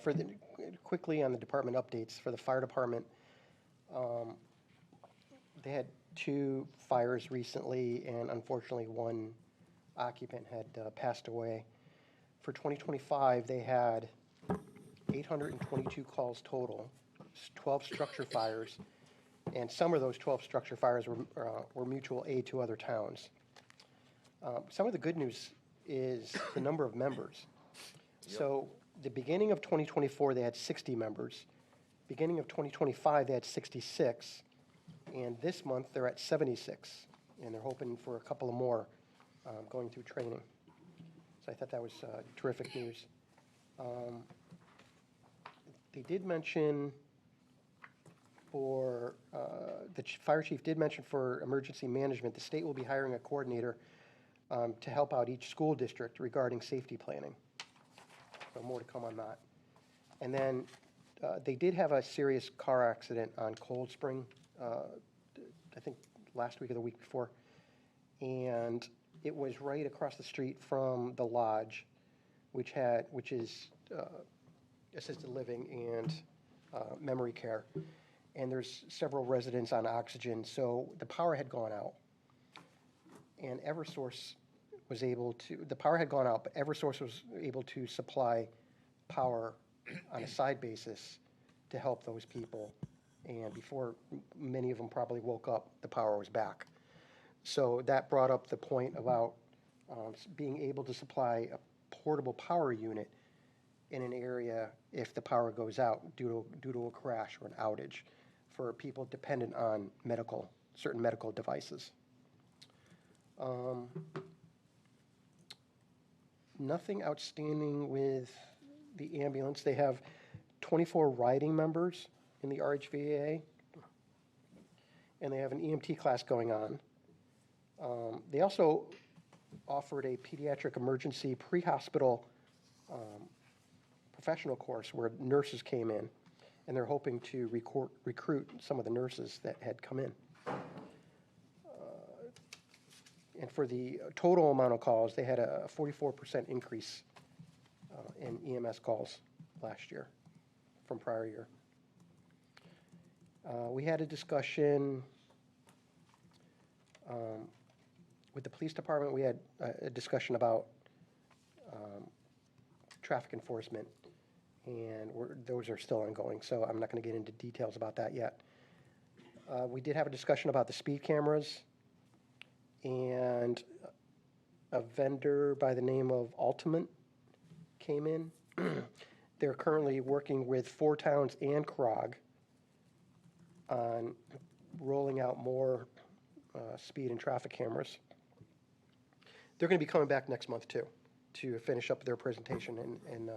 quickly on the department updates, for the fire department, they had 2 fires recently, and unfortunately, 1 occupant had passed away. For 2025, they had 822 calls total, 12 structure fires, and some of those 12 structure fires were mutual aid to other towns. Some of the good news is the number of members. So the beginning of 2024, they had 60 members. Beginning of 2025, they had 66. And this month, they're at 76. And they're hoping for a couple of more going through training. So I thought that was terrific news. They did mention for, fire chief did mention for emergency management, the state will be hiring a coordinator to help out each school district regarding safety planning. So more to come on that. And then they did have a serious car accident on Cold Spring, I think last week or the week before. And it was right across the street from the lodge, which is assisted living and memory care. And there's several residents on oxygen, so the power had gone out. And Eversource was able to, the power had gone out, but Eversource was able to supply power on a side basis to help those people. And before many of them probably woke up, the power was back. So that brought up the point about being able to supply a portable power unit in an area if the power goes out due to a crash or an outage for people dependent on certain medical devices. Nothing outstanding with the ambulance. They have 24 riding members in the RHVAA, and they have an EMT class going on. They also offered a pediatric emergency pre-hospital professional course where nurses came in, and they're hoping to recruit some of the nurses that had come in. And for the total amount of calls, they had a 44% increase in EMS calls last year from prior year. We had a discussion with the police department. We had a discussion about traffic enforcement, and those are still ongoing, so I'm not going to get into details about that yet. We did have a discussion about the speed cameras, and a vendor by the name of Ultimate came in. They're currently working with 4 towns and CROG on rolling out more speed and traffic cameras. They're going to be coming back next month, too, to finish up their presentation and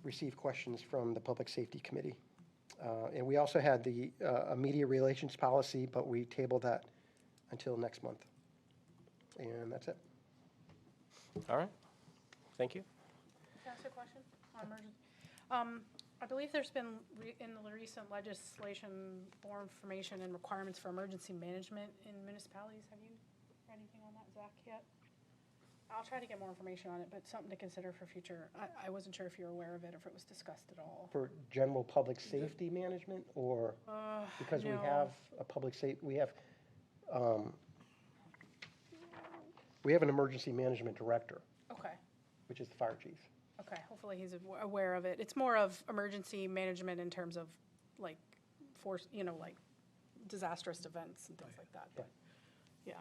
receive questions from the Public Safety Committee. And we also had the media relations policy, but we tabled that until next month. And that's it. All right. Thank you. Can I ask a question on emergency? I believe there's been, in the recent legislation, more information and requirements for emergency management in municipalities. Have you heard anything on that, Zach, yet? I'll try to get more information on it, but something to consider for future. I wasn't sure if you were aware of it, or if it was discussed at all. For general public safety management, or because no. we have a public safety, we have an emergency management director, Okay. which is the fire chief. Okay, hopefully he's aware of it. It's more of emergency management in terms of like like disastrous events and things like that. But, yeah,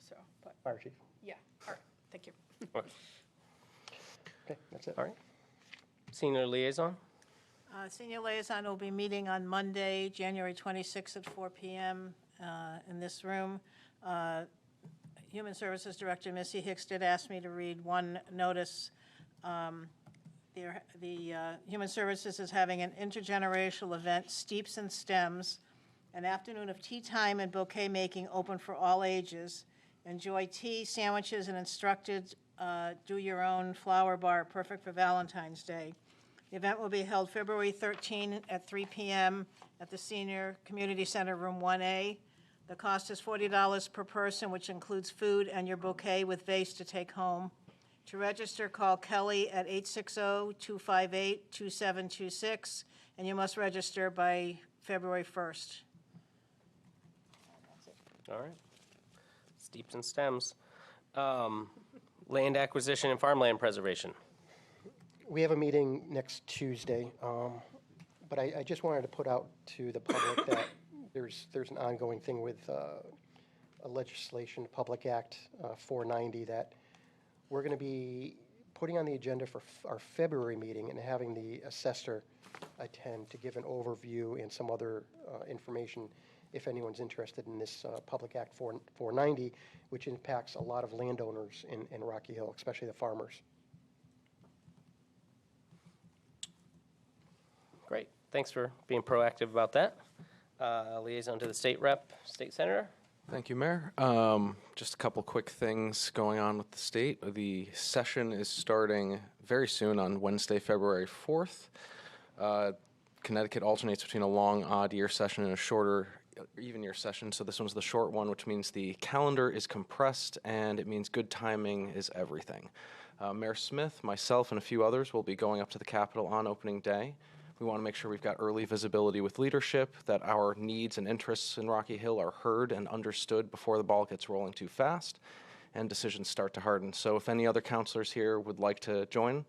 so, but, Fire chief. yeah, all right, thank you. Okay, that's it. All right. Senior liaison? Senior Liaison will be meeting on Monday, January 26th at 4 p.m. In this room. Human Services Director Missy Hicks did ask me to read one notice. The Human Services is having an intergenerational event, Steeps and Stems, an afternoon of tea time and bouquet making open for all ages. Enjoy tea, sandwiches, and instructed do-your-own flower bar, perfect for Valentine's Day. The event will be held February 13 at 3 p.m. at the Senior Community Center, Room 1A. The cost is $40 per person, which includes food and your bouquet with vase to take home. To register, call Kelly at 860-258-2726, and you must register by February 1st. All right. Steeps and stems. Land acquisition and farmland preservation. We have a meeting next Tuesday, but I just wanted to put out to the public that there's an ongoing thing with a legislation, Public Act 490, that we're going to be putting on the agenda for our February meeting and having the assessor attend to give an overview and some other information if anyone's interested in this Public Act 490, which impacts a lot of landowners in Rocky Hill, especially the farmers. Great. Thanks for being proactive about that. Liaison to the state rep, state senator. Thank you, Mayor. Just a couple quick things going on with the state. The session is starting very soon on Wednesday, February 4th. Connecticut alternates between a long, odd year session and a shorter, even year session. So this one's the short one, which means the calendar is compressed, and it means good timing is everything. Mayor Smith, myself, and a few others will be going up to the Capitol on opening day. We want to make sure we've got early visibility with leadership, that our needs and interests in Rocky Hill are heard and understood before the ball gets rolling too fast and decisions start to harden. So if any other counselors here would like to join,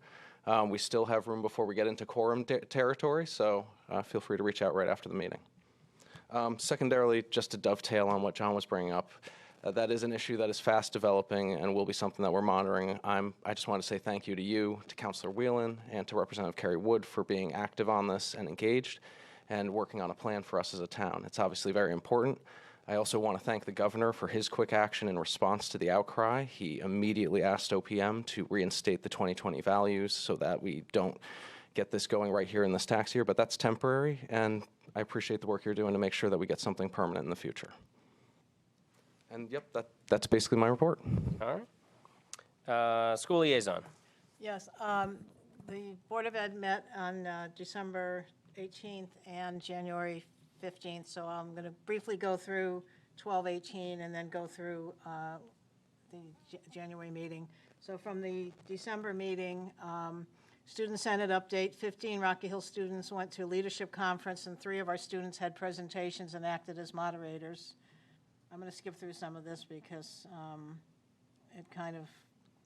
we still have room before we get into quorum territory, so feel free to reach out right after the meeting. Secondarily, just to dovetail on what John was bringing up, that is an issue that is fast developing and will be something that we're monitoring. I just want to say thank you to you, to Councilor Whelan, and to Representative Kerry Wood for being active on this and engaged and working on a plan for us as a town. It's obviously very important. I also want to thank the governor for his quick action in response to the outcry. He immediately asked OPM to reinstate the 2020 values so that we don't get this going right here in this tax year, but that's temporary, and I appreciate the work you're doing to make sure that we get something permanent in the future. And yep, that's basically my report. All right. School liaison. Yes, the Board of Ed met on December 18th and January 15th, so I'm going to briefly go through 12-18 and then go through the January meeting. So from the December meeting, Student Senate update, 15 Rocky Hill students went to a leadership conference, and 3 of our students had presentations and acted as moderators. I'm going to skip through some of this because it kind of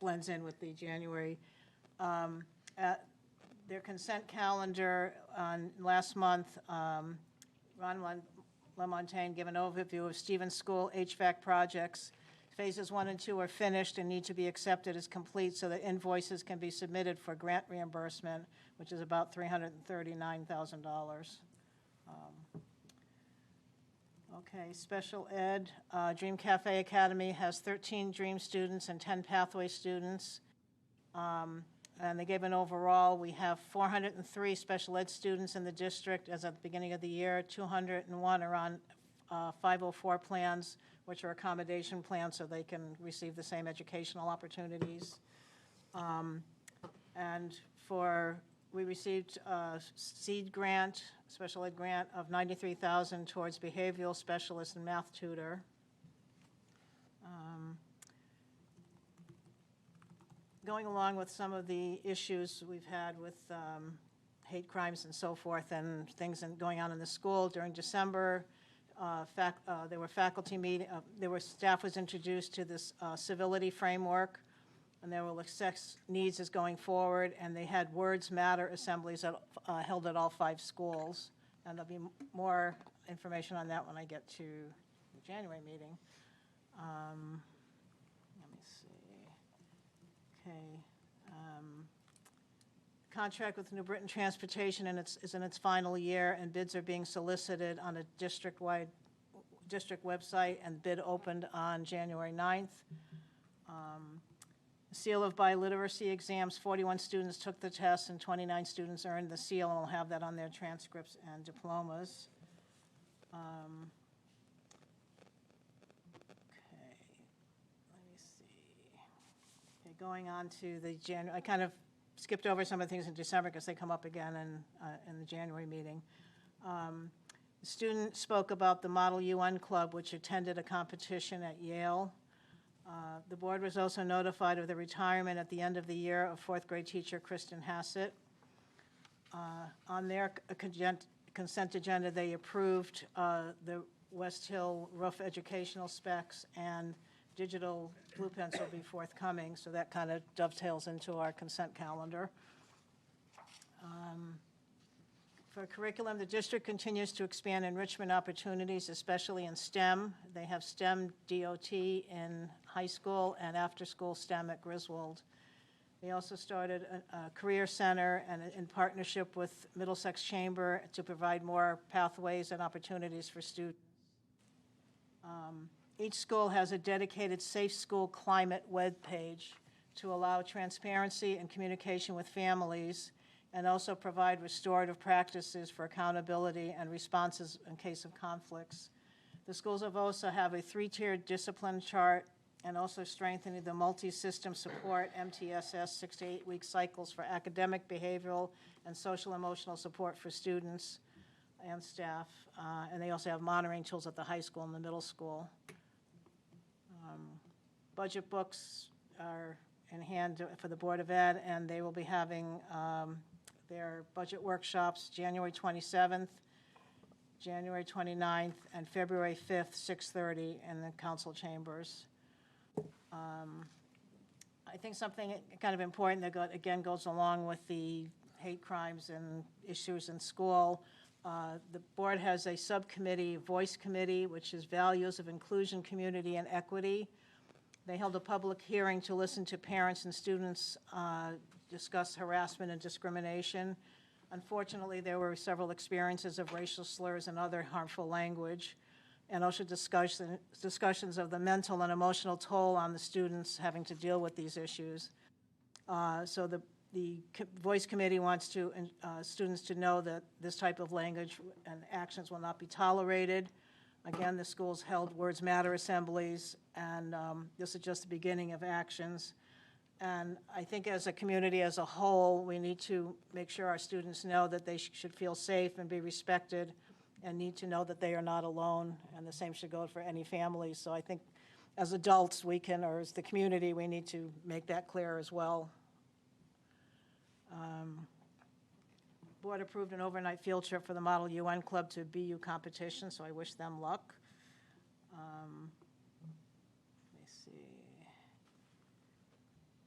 blends in with the January. At their consent calendar on last month, Ron LaMontagne gave an overview of Stevens School HVAC projects. Phases 1 and 2 are finished and need to be accepted as complete so that invoices can be submitted for grant reimbursement, which is about $339,000. Okay, special ed. Dream Cafe Academy has 13 Dream students and 10 Pathway students. And they gave an overall, we have 403 special ed students in the district as at the beginning of the year. 201 are on 504 plans, which are accommodation plans so they can receive the same educational opportunities. And we received a seed grant, special ed grant of $93,000 towards behavioral specialist and math tutor. Going along with some of the issues we've had with hate crimes and so forth and things going on in the school during December, there were faculty meeting, staff was introduced to this civility framework, and they will assess needs as going forward, and they had Words Matter assemblies held at all 5 schools, and there'll be more information on that when I get to the January meeting. Let me see. Okay. Contract with New Britain Transportation is in its final year, and bids are being solicited on a district website, and bid opened on January 9th. Seal of Biliteracy exams, 41 students took the test and 29 students earned the seal, and we'll have that on their transcripts and diplomas. Okay, let me see. Okay, going on to the January, I kind of skipped over some of the things in December because they come up again in the January meeting. The student spoke about the Model UN Club, which attended a competition at Yale. The board was also notified of the retirement at the end of the year of fourth grade teacher Kristen Hassett. On their consent agenda, they approved the West Hill roof educational specs, and digital blue pens will be forthcoming, so that kind of dovetails into our consent calendar. For curriculum, the district continues to expand enrichment opportunities, especially in STEM. They have STEM DOT in high school and after-school STEM at Griswold. They also started a career center and in partnership with Middlesex Chamber to provide more pathways and opportunities for students. Each school has a dedicated Safe School Climate webpage to allow transparency and communication with families, and also provide restorative practices for accountability and responses in case of conflicts. The schools of OSA have a 3-tiered discipline chart and also strengthening the multi-system support, MTSS, 6 to 8 week cycles for academic, behavioral, and social emotional support for students and staff. And they also have monitoring tools at the high school and the middle school. Budget books are in hand for the Board of Ed, and they will be having their budget workshops January 27th, January 29th, and February 5th, 6:30 in the council chambers. I think something kind of important that, again, goes along with the hate crimes and issues in school. The board has a subcommittee, voice committee, which is values of inclusion, community, and equity. They held a public hearing to listen to parents and students discuss harassment and discrimination. Unfortunately, there were several experiences of racial slurs and other harmful language, and also discussions of the mental and emotional toll on the students having to deal with these issues. So the Voice Committee wants students to know that this type of language and actions will not be tolerated. Again, the schools held Words Matter assemblies, and this is just the beginning of actions. And I think as a community as a whole, we need to make sure our students know that they should feel safe and be respected, and need to know that they are not alone, and the same should go for any family. So I think as adults, we can, or as the community, we need to make that clear as well. Board approved an overnight field trip for the Model UN Club to BU competition, so I wish them luck. Let me see.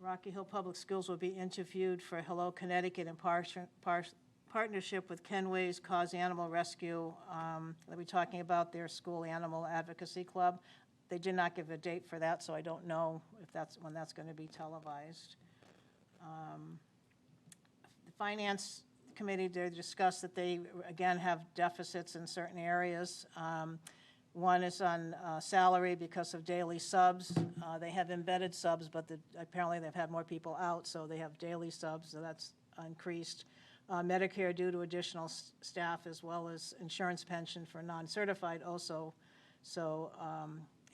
Rocky Hill Public Schools will be interviewed for Hello Connecticut in partnership with Kenway's Cause Animal Rescue. They'll be talking about their school animal advocacy club. They did not give a date for that, so I don't know if that's when that's going to be televised. The Finance Committee did discuss that they, again, have deficits in certain areas. One is on salary because of daily subs. They have embedded subs, but apparently they've had more people out, so they have daily subs, so that's increased. Medicare due to additional staff, as well as insurance pension for non-certified also. So,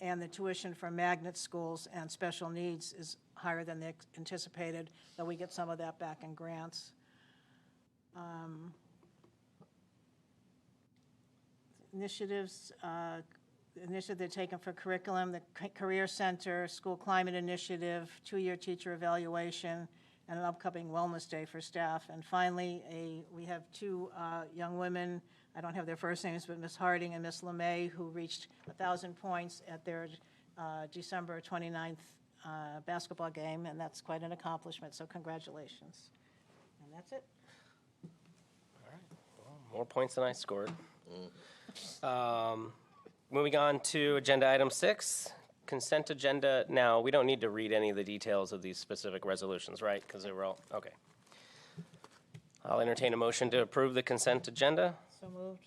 and the tuition for magnet schools and special needs is higher than they anticipated, though we get some of that back in grants. Initiatives they're taking for curriculum, the Career Center, School Climate Initiative, 2-year teacher evaluation, and an upcoming Wellness Day for staff. And finally, we have 2 young women, I don't have their first names, but Ms. Harding and Ms. LeMay, who reached 1,000 points at their December 29th basketball game, and that's quite an accomplishment, so congratulations. And that's it. More points than I scored. Moving on to agenda item 6, consent agenda. Now, we don't need to read any of the details of these specific resolutions, right? Because they were all, okay. I'll entertain a motion to approve the consent agenda. So moved.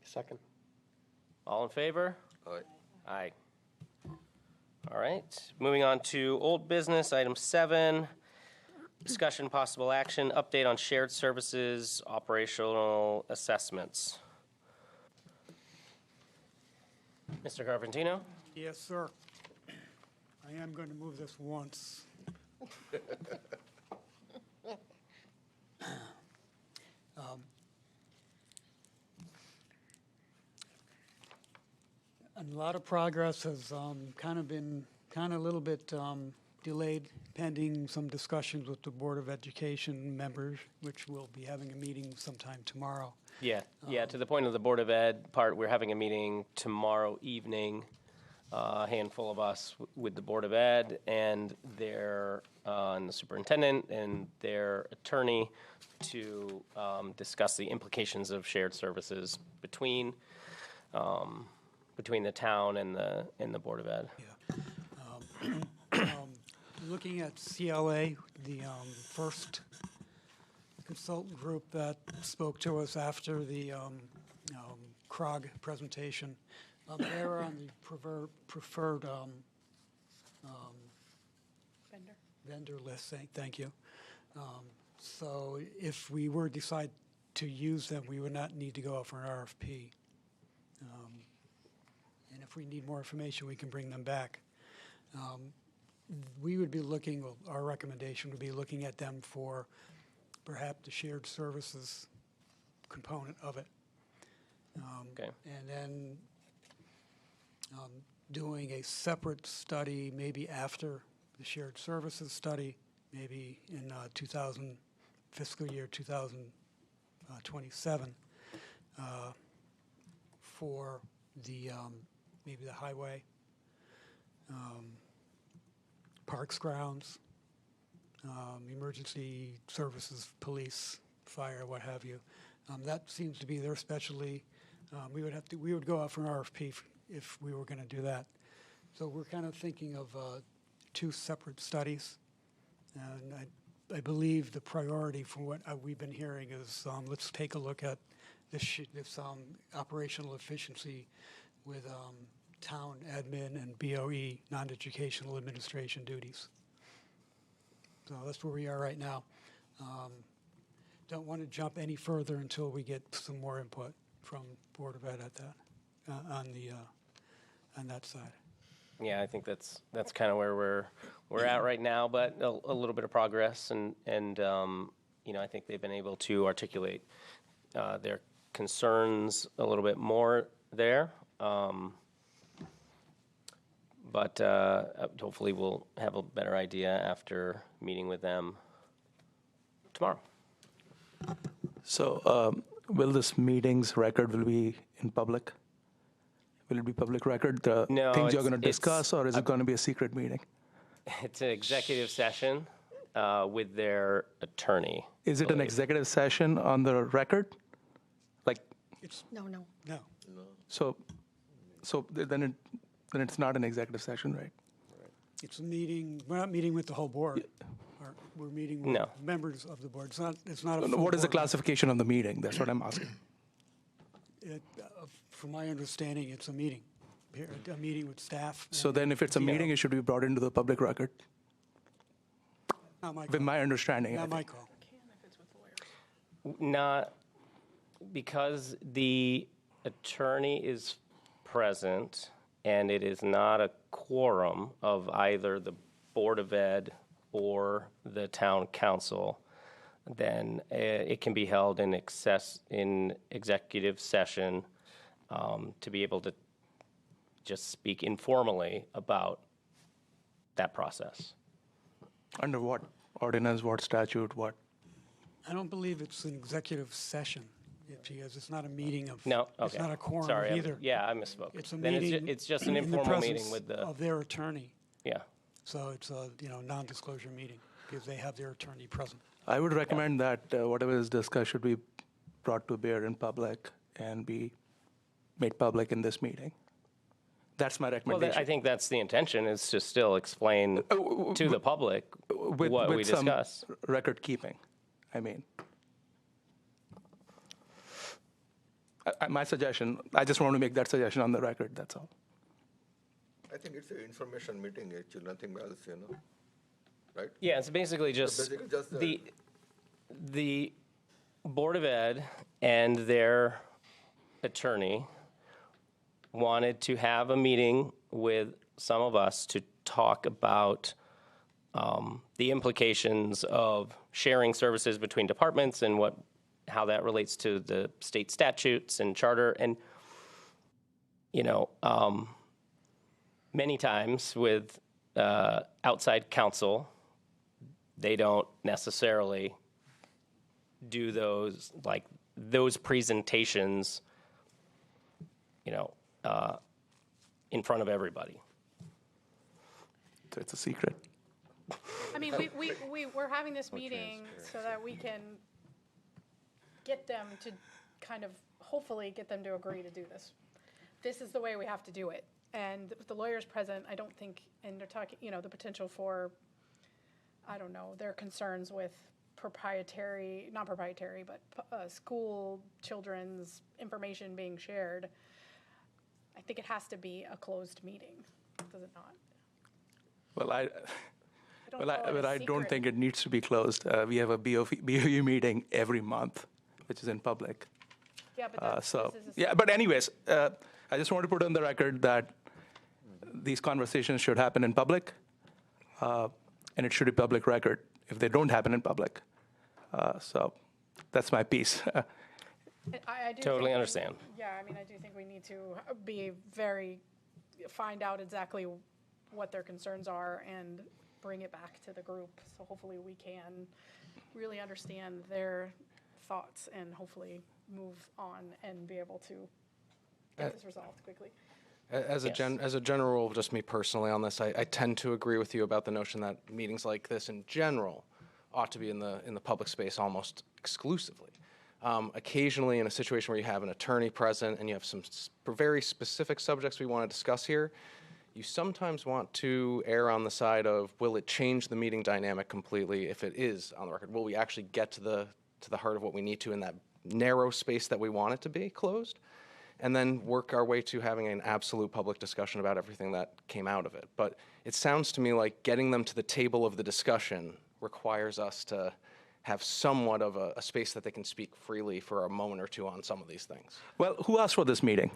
Second. All in favor? Aye. Aye. All right, moving on to old business, item 7. Discussion, possible action, update on shared services, operational assessments. Mr. Carpentino? Yes, sir. I am going to move this once. A lot of progress has kind of been kind of a little bit delayed pending some discussions with the Board of Education members, which we'll be having a meeting sometime tomorrow. Yeah, to the point of the Board of Ed part, we're having a meeting tomorrow evening, a handful of us with the Board of Ed and and the superintendent and their attorney to discuss the implications of shared services between the town and the Board of Ed. Looking at CLA, the first consultant group that spoke to us after the CROG presentation, they're on the preferred vendor list, thank you. So if we were to decide to use them, we would not need to go out for an RFP. And if we need more information, we can bring them back. We would be looking, well, our recommendation would be looking at them for perhaps the shared services component of it. Okay. And then doing a separate study maybe after the shared services study, maybe in fiscal year 2027 for the maybe the highway, parks, grounds, emergency services, police, fire, what have you. That seems to be their specialty. We would go out for an RFP if we were going to do that. So we're kind of thinking of two separate studies. And I believe the priority for what we've been hearing is let's take a look at this operational efficiency with town admin and BOE, non-educational administration duties. So that's where we are right now. Don't want to jump any further until we get some more input from Board of Ed at that, on that side. Yeah, I think that's kind of where we're at right now, but a little bit of progress, and I think they've been able to articulate their concerns a little bit more there. But hopefully we'll have a better idea after meeting with them tomorrow. So will this meeting's record will be in public? Will it be public record, the No, things you're it's- going to discuss, or is it going to be a secret meeting? It's an executive session with their attorney. Is it an executive session on the record? Like, No. No. so then it's not an executive session, right? It's a meeting, we're not meeting with the whole board. We're meeting with No. members of the board. It's not a full What is the board. classification of the meeting? That's what I'm asking. From my understanding, it's a meeting with staff. So then if it's a meeting, it should be brought into the public record, Not my with call. my understanding. I Not my think. call. Not because the attorney is present and it is not a quorum of either the Board of Ed or the town council, then it can be held in executive session to be able to just speak informally about that process. Under what ordinance, what statute, what? I don't believe it's an executive session, because it's not a meeting of. No, okay. It's not a quorum Sorry, either. I misspoke. It's a Then meeting. it's just an in the informal meeting presence with the, of their attorney. yeah. So it's a, non-disclosure meeting, because they have their attorney present. I would recommend that whatever is discussed should be brought to bear in public and be made public in this meeting. That's my Well, recommendation. I think that's the intention, is to still explain to the public what we some discuss. record keeping, I mean. My suggestion, I just want to make that suggestion on the record, that's all. I think it's an information meeting, actually, nothing else, right? Yeah, it's basically just, basically just the Board of Ed and their attorney wanted to have a meeting with some of us to talk about the implications of sharing services between departments and how that relates to the state statutes and charter. And, many times with outside counsel, they don't necessarily do those, like, those presentations, you know, in front of everybody. So it's a secret. I mean, we're having this meeting so that we can get them to kind of, hopefully get them to agree to do this. This is the way we have to do it. And with the lawyers present, I don't think, and they're talking, you know, the potential for, I don't know, their concerns with proprietary, not proprietary, but school children's information being shared. I think it has to be a closed meeting, does it not? Well, I don't call it a don't secret. think it needs to be closed. We have a BOU meeting every month, which is in public. Yeah, but that's, So, this is a yeah, but anyways, I just want to put on the record that these conversations should happen in public, and it should be public record if they don't happen in public. So that's my piece. I do Totally think understand. Yeah, I mean, I do think we need to find out exactly what their concerns are and bring it back to the group. So hopefully we can really understand their thoughts and hopefully move on and be able to get this resolved quickly. As a general rule, just me personally on this, I tend to agree with you about the notion that meetings like this in general ought to be in the public space almost exclusively. Occasionally, in a situation where you have an attorney present and you have some very specific subjects we want to discuss here, you sometimes want to err on the side of, will it change the meeting dynamic completely if it is on the record? Will we actually get to the heart of what we need to in that narrow space that we want it to be closed? And then work our way to having an absolute public discussion about everything that came out of it. But it sounds to me like getting them to the table of the discussion requires us to have somewhat of a space that they can speak freely for a moment or two on some of these things. Well, who asked for this meeting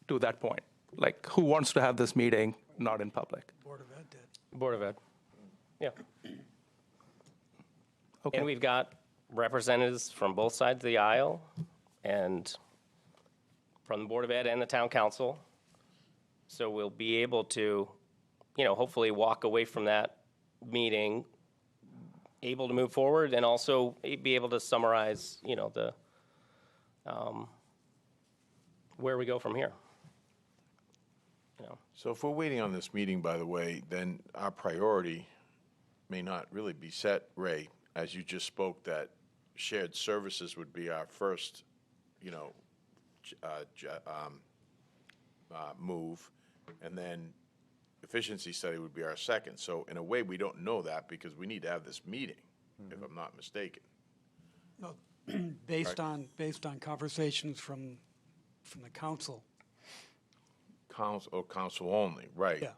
to that point? Like, who wants to have this meeting not in public? Board of Ed did. Board of Ed. Yeah. Okay. And we've got representatives from both sides of the aisle and from the Board of Ed and the Town Council. So we'll be able to, you know, hopefully walk away from that meeting able to move forward and also be able to summarize, you know, the, where we go from here. You know. So if we're waiting on this meeting, by the way, then our priority may not really be set, Ray, as you just spoke, that shared services would be our first, you know, move, and then efficiency study would be our second. So in a way, we don't know that because we need to have this meeting, if I'm not mistaken. No, based on conversations from the council. Council only, right. Yeah,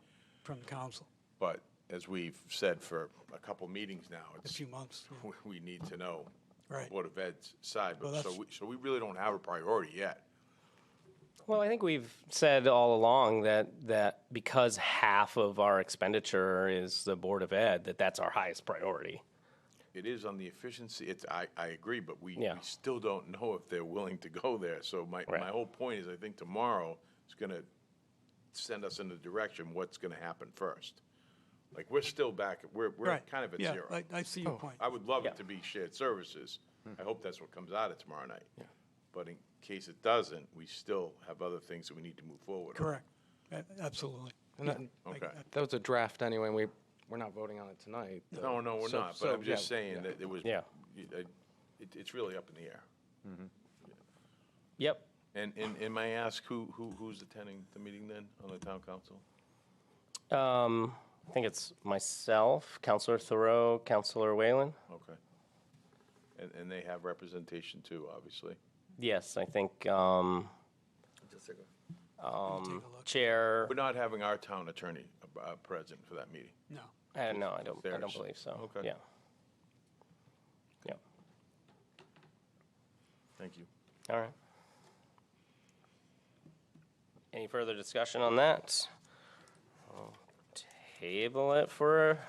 from the council. But as we've said for a couple meetings now, A few months. we need to know Right. Board of Ed's side. Well, But so we really don't have a priority yet. Well, I think we've said all along that because half of our expenditure is the Board of Ed, that's our highest priority. It is on the efficiency, I agree, but we Yeah. still don't know if they're willing to go there. So my whole point is, I think tomorrow is gonna send us in the direction what's gonna happen first. Like, we're still back, we're Right. kind of at Yeah, zero. I see your point. I would love Yeah. it to be shared services. I hope that's what comes out of tomorrow night. But in case it doesn't, we still have other things that we need to move forward on. Correct. Absolutely. And Yeah, Okay. that was a draft anyway, and we're not voting on it tonight. No, we're So- not, so, but I'm just yeah, saying yeah. that it was, Yeah. it's really up in the air. Yep. And may I ask who's attending the meeting then on the town council? I think it's myself, Councilor Thoreau, Councilor Whalen. Okay. And they have representation too, obviously. Yes, I think Jessica. Chair. We're not having our town attorney present for that meeting. No. No, I don't Theirs. believe so. Okay. Yeah. Yeah. Thank you. All right. Any further discussion on that? I'll table it for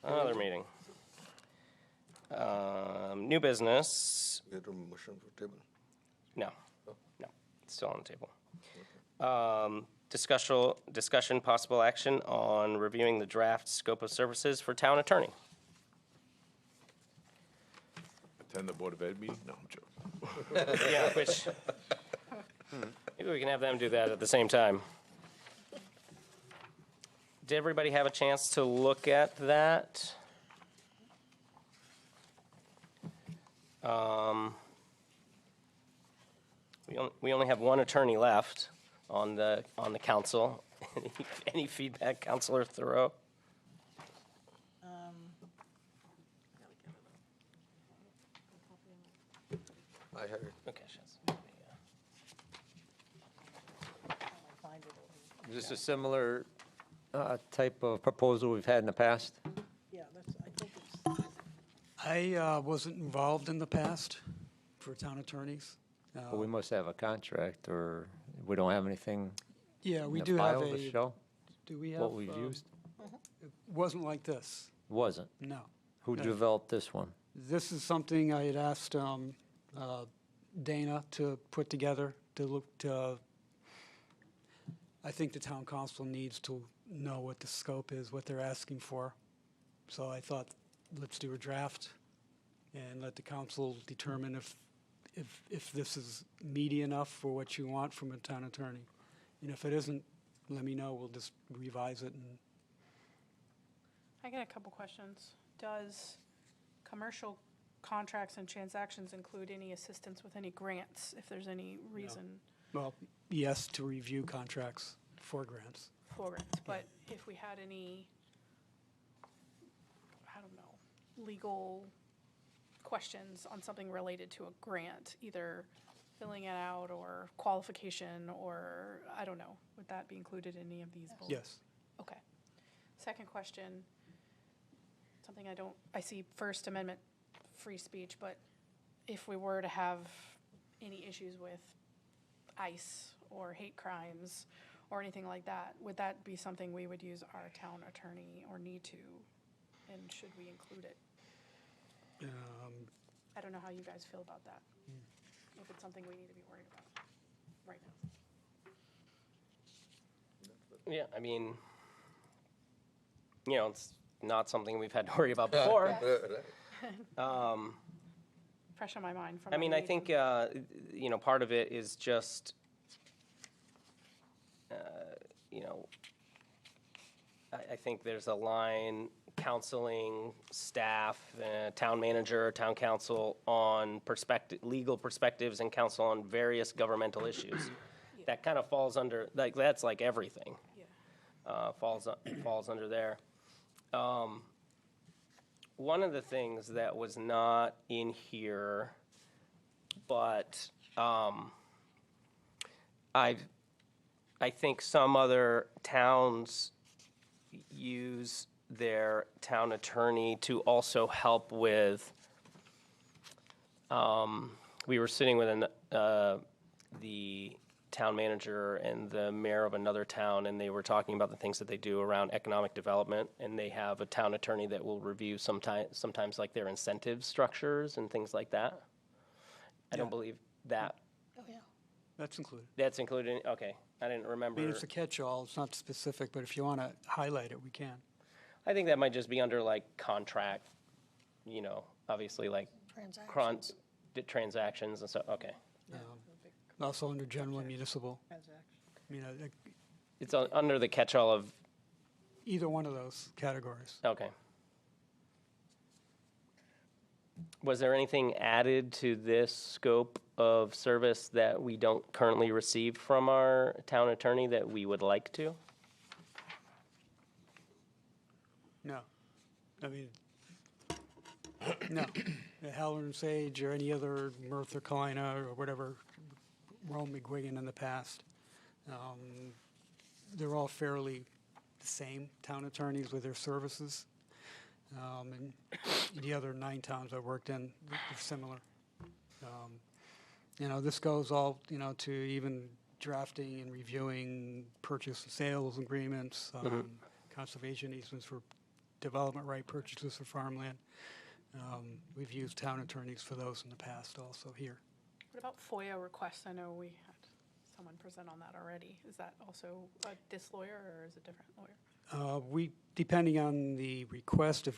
another meeting. New business. We have a motion for table. No, no, it's still on the table. discussion possible action on reviewing the draft scope of services for town attorney. Attend the Board of Ed meeting? No, I'm joking. Yeah, which, maybe we can have them do that at the same time. Did everybody have a chance to look at that? We only have one attorney left on the council. Any feedback, Councilor Thoreau? I have it. Okay, Is this a similar type of proposal we've had in the past? Yeah, I think it's. I wasn't involved in the past for town attorneys. Well, we must have a contract, or we don't have anything Yeah, in we the do have file a. to show Do we have? what we've used? It wasn't like this, Wasn't. no. Who No. developed this one? This is something I had asked Dana to put together to look to. I think the town council needs to know what the scope is, what they're asking for. So I thought, let's do a draft and let the council determine if this is meaty enough for what you want from a town attorney. And if it isn't, let me know, we'll just revise it. And I got a couple questions. Does commercial contracts and transactions include any assistance with any grants, if there's any reason well, yes, to review contracts for grants. for grants? But if we had any, I don't know, legal questions on something related to a grant, either filling it out or qualification or, I don't know, would that be included in any of these bullets? Yes. Okay. Second question, something I see First Amendment free speech, but if we were to have any issues with ICE or hate crimes or anything like that, would that be something we would use our town attorney or need to? And should we include it? I don't know how you guys feel about that. If it's something we need to be worried about right now. Yeah, I mean, it's not something we've had to worry about before. Fresh on my mind from. I mean, I think, part of it is just, I think there's a line, counseling staff, town manager, town council on legal perspectives and counsel on various governmental issues. That kind of falls under, that's like everything. Falls under there. One of the things that was not in here, but I think some other towns use their town attorney to also help with, we were sitting with the town manager and the mayor of another town, and they were talking about the things that they do around economic development, and they have a town attorney that will review sometimes like their incentive structures and things like that. I don't believe that. Oh, yeah. That's included. That's included, okay. I didn't remember. I mean, it's a catch-all, it's not specific, but if you want to highlight it, we can. I think that might just be under like contract, obviously like transactions and stuff, okay. Also under general and municipal. I mean, It's under the catch-all of, either one of those categories. okay. Was there anything added to this scope of service that we don't currently receive from our town attorney that we would like to? No. I mean, no. Halloran Sage or any other Merthyr Kalina or whatever, Rome McGuigan in the past. They're all fairly the same town attorneys with their services. And the other 9 towns I worked in, they're similar. This goes all, to even drafting and reviewing purchase and sales agreements, conservation easements for development right purchases for farmland. We've used town attorneys for those in the past also here. What about FOIA requests? I know we had someone present on that already. Is that also this lawyer, or is it a different lawyer? We, depending on the request, if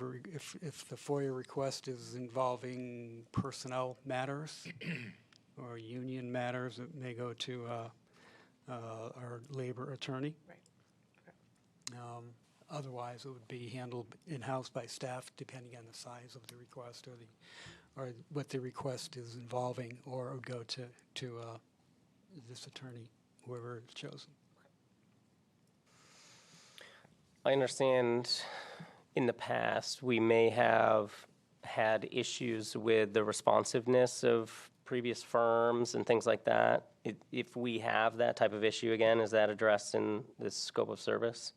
the FOIA request is involving personnel matters or union matters, it may go to our labor attorney. Right. Otherwise, it would be handled in-house by staff, depending on the size of the request or what the request is involving, or it would go to this attorney, whoever is chosen. I understand in the past, we may have had issues with the responsiveness of previous firms and things like that. If we have that type of issue again, is that addressed in this scope of service?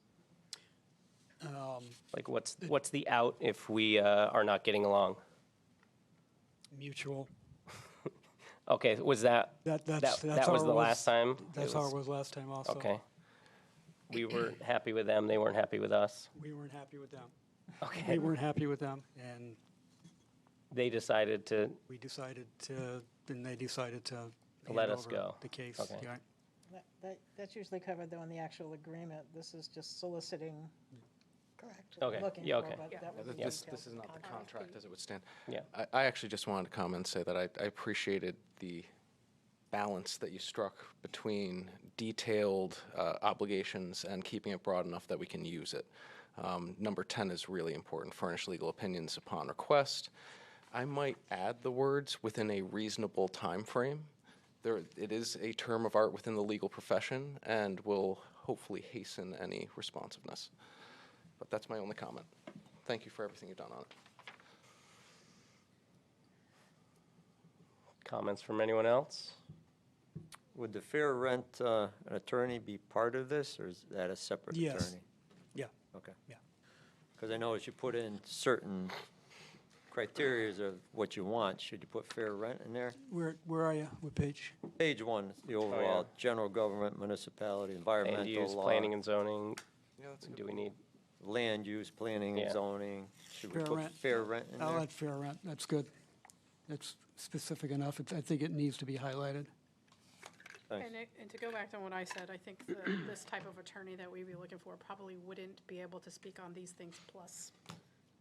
Like what's the out if we are not getting along? Mutual. Okay, was that That's that how was it the last time? That's how it was last time also. Okay. We weren't happy with them, they weren't happy with us. We weren't happy with them. Okay. We weren't happy with them, and They decided to, we decided to, then they decided to let hand us over go. the case. Okay. Yeah. That's usually covered though in the actual agreement. This is just soliciting. Correct. Okay, Looking yeah, for, okay. but that would be This detailed is not the contract. contract as it would stand. Yeah. I actually just wanted to come and say that I appreciated the balance that you struck between detailed obligations and keeping it broad enough that we can use it. Number 10 is really important, furnish legal opinions upon request. I might add the words within a reasonable time frame. It is a term of art within the legal profession and will hopefully hasten any responsiveness. But that's my only comment. Thank you for everything you've done on it. Comments from anyone else? Would the fair rent an attorney be part of this, or is that a separate Yes. attorney? Yeah. Okay. Yeah. Because I know as you put in certain criterias of what you want, should you put fair rent in there? Where are you? What page? Page 1, the overall, general government, municipality, environmental Land use, law. planning and zoning. Yeah, that's a good Do we need, Land use, planning Yeah. and zoning. Should we Fair put rent. fair rent in I'll there? add fair rent. That's good. That's specific enough. I think it needs to be highlighted. Thanks. And to go back to what I said, I think this type of attorney that we'd be looking for probably wouldn't be able to speak on these things plus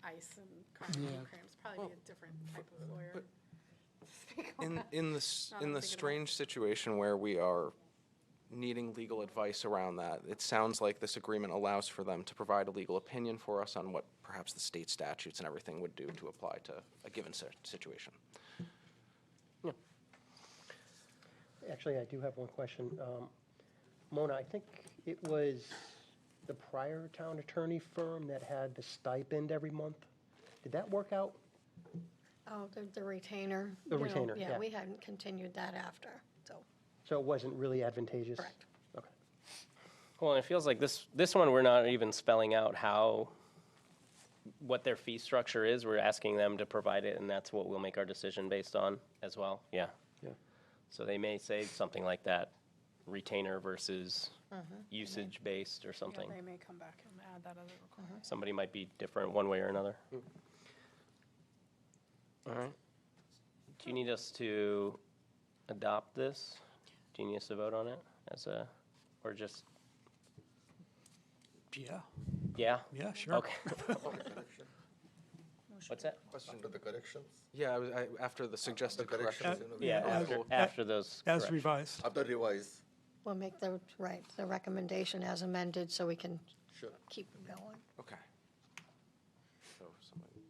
ICE and crime Yeah. crimes. Probably be a different type of lawyer. but to speak on that. In Now the that I'm thinking strange situation where we are needing legal advice around that, it sounds like this agreement allows for them to provide a legal opinion for us on what perhaps the state statutes and everything would do to apply to a given situation. Actually, I do have one question. Mona, I think it was the prior town attorney firm that had the stipend every month. Did that work out? Oh, the retainer. The you know, retainer, yeah. Yeah, we hadn't continued that after, so, So it wasn't really advantageous? correct. Okay. well, it feels like this one, we're not even spelling out what their fee structure is. We're asking them to provide it, and that's what we'll make our decision based on as well. Yeah. Yeah. So they may say something like that, retainer versus usage-based or Yeah, something. they may come back and add that other requirement. Somebody might be different one way or another. All right. Do you need us to adopt this? Do you need us to vote on it or just, Yeah. yeah? Yeah, sure. Okay. Correction. What's that? Question to the corrections. Yeah, after the suggested corrections, corrections. Yeah, as- after those. As corrections. revised. After revise. We'll make the recommendation as amended so we can Sure. keep going. Okay. So somebody-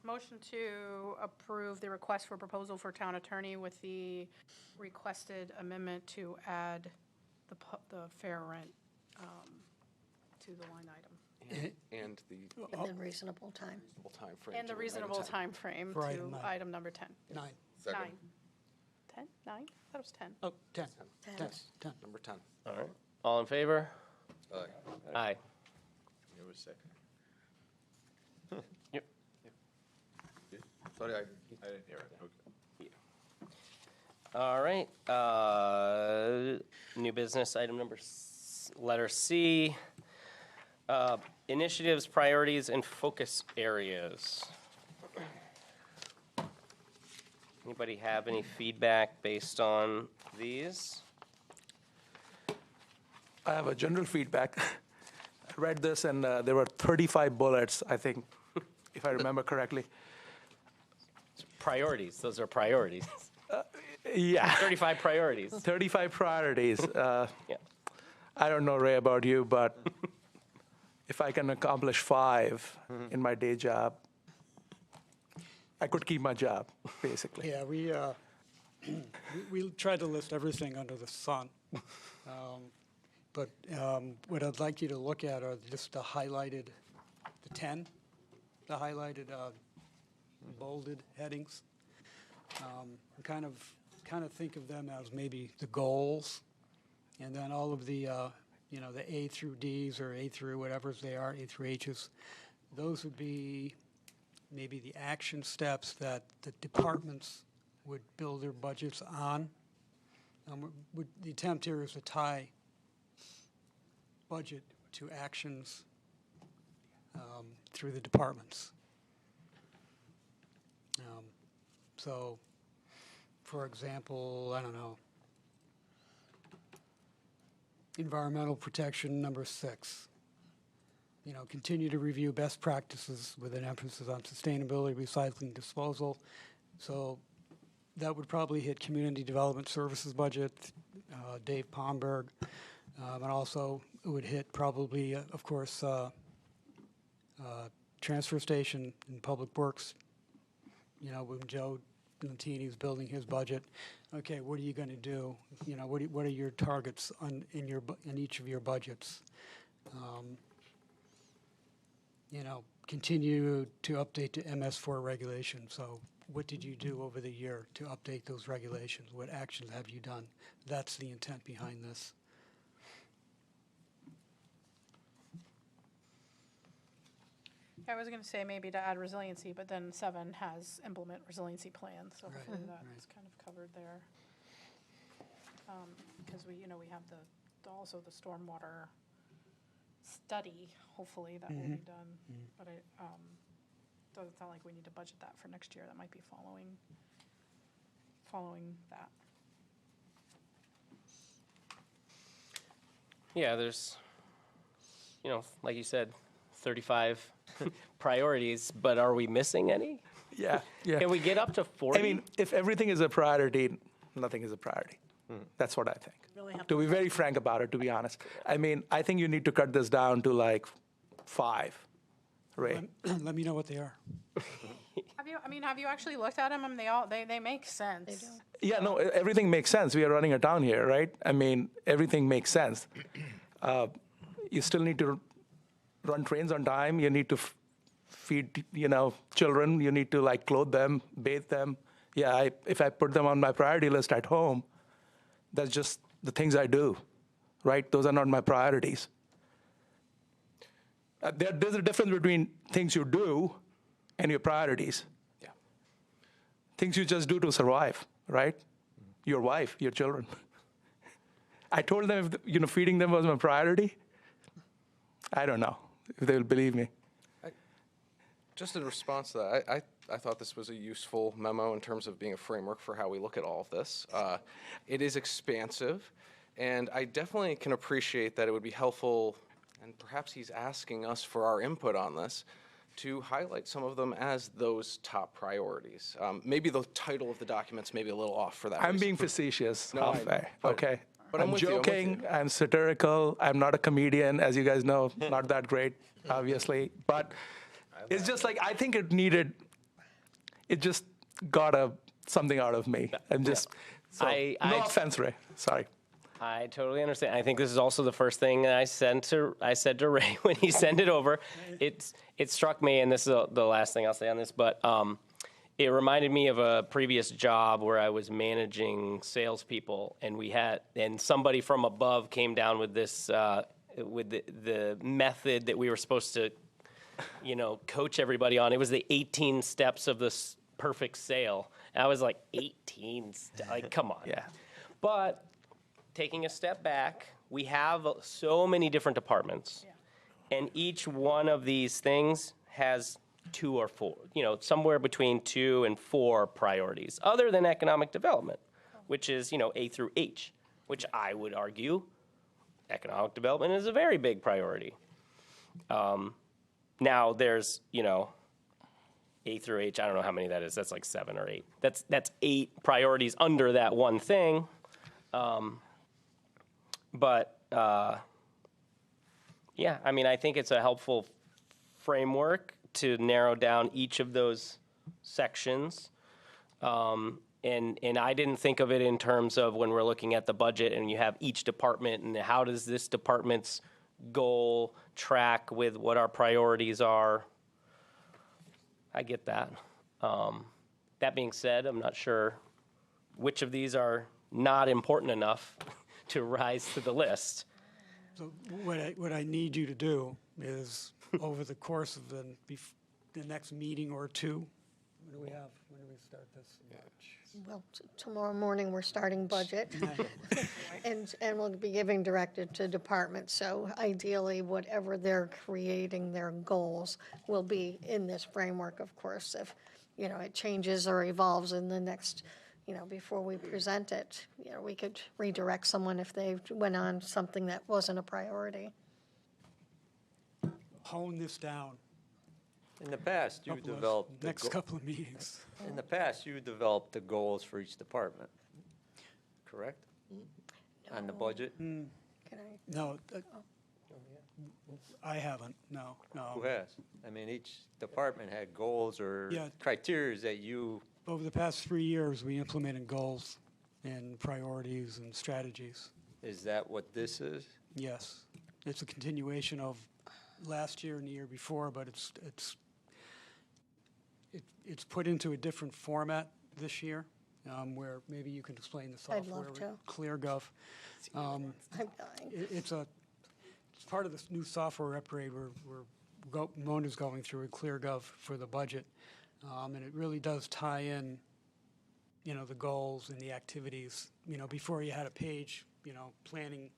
Motion to approve the request for proposal for town attorney with the requested amendment to add the fair rent to the line item. And the Within reasonable time. reasonable time frame. And the to item reasonable 10. time frame For item to nine. item number 10. 9. Second. 9. 10? 9? I thought it was 10. Oh, 10. 10. 10. Number 10. All right. All in favor? Aye. Aye. You have a second? Yep. Sorry, I I didn't hear it. Okay. All right. New business, item number, letter C. Initiatives, priorities, and focus areas. Anybody have any feedback based on these? I have a general feedback. I read this, and there were 35 bullets, I think, if I remember correctly. Priorities, those are priorities. Yeah. 35 priorities. 35 priorities. Yeah. I don't know, Ray, about you, but if I can accomplish 5 in my day job, I could keep my job, basically. Yeah, we tried to list everything under the sun. But what I'd like you to look at are just the highlighted, the 10, the highlighted, bolded headings. Kind of think of them as maybe the goals, and then all of the, the A through Ds or A through whatever they are, A through Hs. Those would be maybe the action steps that the departments would build their budgets on. The attempt here is to tie budget to actions through the departments. So, for example, I don't know, environmental protection, number 6. Continue to review best practices with an emphasis on sustainability, recycling, disposal. So that would probably hit community development services budget, Dave Pomberg. And also it would hit probably, of course, transfer station and public works. When Joe Lentini is building his budget, okay, what are you going to do? What are your targets in each of your budgets? Continue to update the MS4 regulation. So what did you do over the year to update those regulations? What actions have you done? That's the intent behind this. I was going to say maybe to add resiliency, but then 7 has implement resiliency plans, so hopefully that's kind of covered there. Because we have also the stormwater study, hopefully that will be done. But it doesn't sound like we need to budget that for next year. That might be following that. Yeah, there's, like you said, 35 priorities, but are we missing any? Yeah. Can we get up to 40? I mean, if everything is a priority, nothing is a priority. That's what I think. To be very frank about it, to be honest. I mean, I think you need to cut this down to like 5, Ray. Let me know what they are. Have you actually looked at them? I mean, they make sense. Yeah, no, everything makes sense. We are running a town here, right? I mean, everything makes sense. You still need to run trains on time. You need to feed, children. You need to clothe them, bathe them. Yeah, if I put them on my priority list at home, that's just the things I do, right? Those are not my priorities. There's a difference between things you do and your priorities. Yeah. Things you just do to survive, right? Your wife, your children. I told them if feeding them was my priority. I don't know if they'll believe me. Just in response to that, I thought this was a useful memo in terms of being a framework for how we look at all of this. It is expansive, and I definitely can appreciate that it would be helpful, and perhaps he's asking us for our input on this, to highlight some of them as those top priorities. Maybe the title of the document's maybe a little off for that I'm reason. being facetious, No, halfway, but- okay? but I'm with you, I'm with joking, you. I'm satirical, I'm not a comedian, as you guys know, not that great, obviously. But it's just I think it just got something out of me. I'm just, no offense, Ray, sorry. I totally understand. I think this is also the first thing that I said to Ray when he sent it over. It struck me, and this is the last thing I'll say on this, but it reminded me of a previous job where I was managing salespeople, and somebody from above came down with this with the method that we were supposed to, coach everybody on. It was the 18 steps of this perfect sale. And I was like, 18 come on. Yeah. But taking a step back, we have so many different departments, and each one of these things has 2 or 4, somewhere between 2 and 4 priorities, other than economic development, which is, A through H, which I would argue economic development is a very big priority. Now there's, A through H, I don't know how many that is. That's like 7 or 8. That's 8 priorities under that one thing. Yeah, I mean, I think it's a helpful framework to narrow down each of those sections. And I didn't think of it in terms of when we're looking at the budget and you have each department and how does this department's goal track with what our priorities are. I get that. That being said, I'm not sure which of these are not important enough to rise to the list. So what I need you to do is, over the course of the next meeting or two, what do we have? When do we start this? March. Well, tomorrow morning, we're starting budget, and we'll be giving directive to departments. So ideally, whatever they're creating, their goals will be in this framework, of course. If, it changes or evolves in the next, before we present it, we could redirect someone if they went on something that wasn't a priority. Hone this down. In the past, you developed. Next couple of meetings. In the past, you developed the goals for each department, correct? On the budget? Can I? No, I haven't, no. Who has? I mean, each department had goals or Yeah. criteria that you, Over the past 3 years, we implemented goals and priorities and strategies. is that what this is? Yes, it's a continuation of last year and the year before, but it's put into a different format this year, where maybe you can explain the software. I'd love to. ClearGov. I'm dying. It's part of this new software upgrade Mona's going through with ClearGov for the budget, and it really does tie in, the goals and the activities. Before you had a page, planning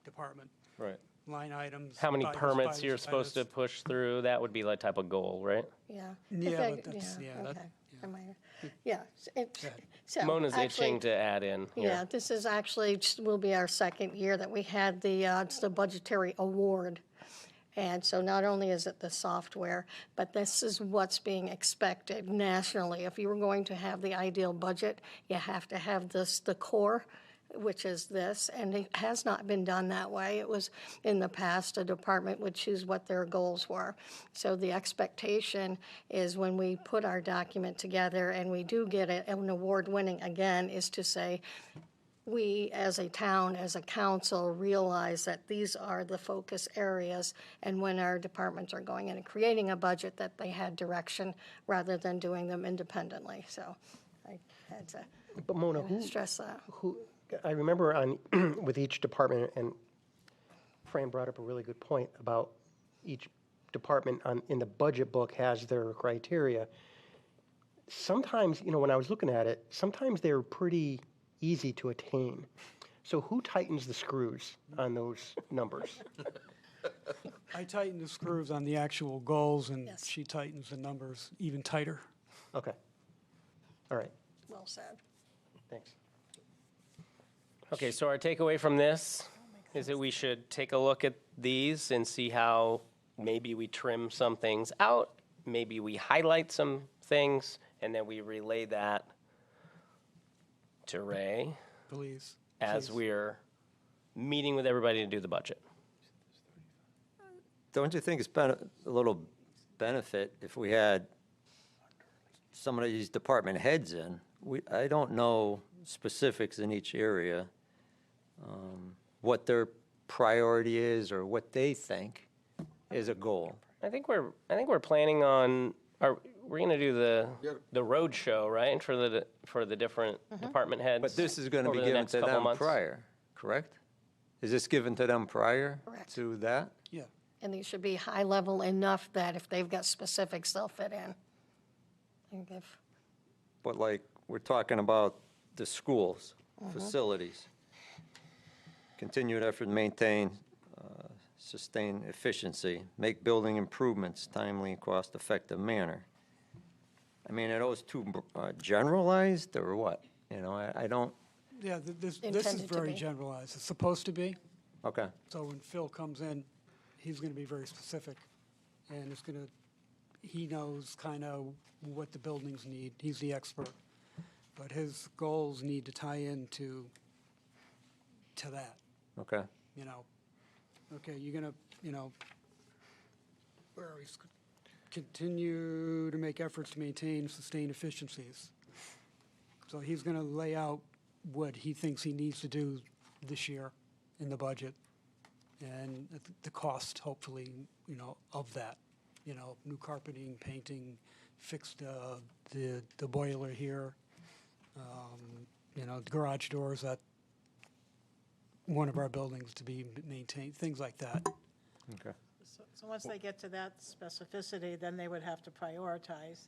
department. Right. Line items. How many by this, permits by you're this, by supposed to this. push through, that would be like type of goal, right? Yeah. Yeah, If I- but that's- yeah, that- okay. I might- Yeah. So Mona's actually- itching to add in here. Yeah, this is actually, will be our second year that we had it's the budgetary award. And so not only is it the software, but this is what's being expected nationally. If you were going to have the ideal budget, you have to have the core, which is this, and it has not been done that way. It was, in the past, a department would choose what their goals were. So the expectation is when we put our document together and we do get an award winning again, is to say, we as a town, as a council, realize that these are the focus areas, and when our departments are going in and creating a budget, that they had direction rather than doing them independently. So I had to But Mona, stress that. I remember with each department, and Fran brought up a really good point about each department in the budget book has their criteria. Sometimes, when I was looking at it, sometimes they're pretty easy to attain. So who tightens the screws on those numbers? I tighten the screws on the actual goals, and Yes. she tightens the numbers even tighter. Okay. All right. Well said. Thanks. Okay, so our takeaway from this is that we should take a look at these and see how maybe we trim some things out, maybe we highlight some things, and then we relay that to Ray Please. as we're meeting with everybody to do the budget. Don't you think it's a little benefit if we had some of these department heads in? I don't know specifics in each area, what their priority is or what they think is a goal. I think we're planning on, we're going to do the road show, right, for the different department heads. But this is going to over be the given next to couple them months. prior, correct? Is this given to them prior Correct. to that? Yeah. And these should be high level enough that if they've got specifics, they'll fit in. I think if, But like, we're talking about the schools, facilities. Continued effort to maintain, sustain efficiency, make building improvements timely and cost-effective manner. I mean, are those too generalized or what? I don't, Yeah, this is Intended to very be. generalized. It's supposed to be, Okay. So when Phil comes in, he's going to be very specific, and it's going to, he knows kind of what the buildings need. He's the expert. But his goals need to tie into that, Okay. you know. Okay, you're going to, you know, where are we? Continue to make efforts to maintain, sustain efficiencies. So he's going to lay out what he thinks he needs to do this year in the budget, and the cost, hopefully, you know, of that. You know, new carpeting, painting, fixed the boiler here, you know, the garage doors at one of our buildings to be maintained, things like that. Okay. So once they get to that specificity, then they would have to prioritize.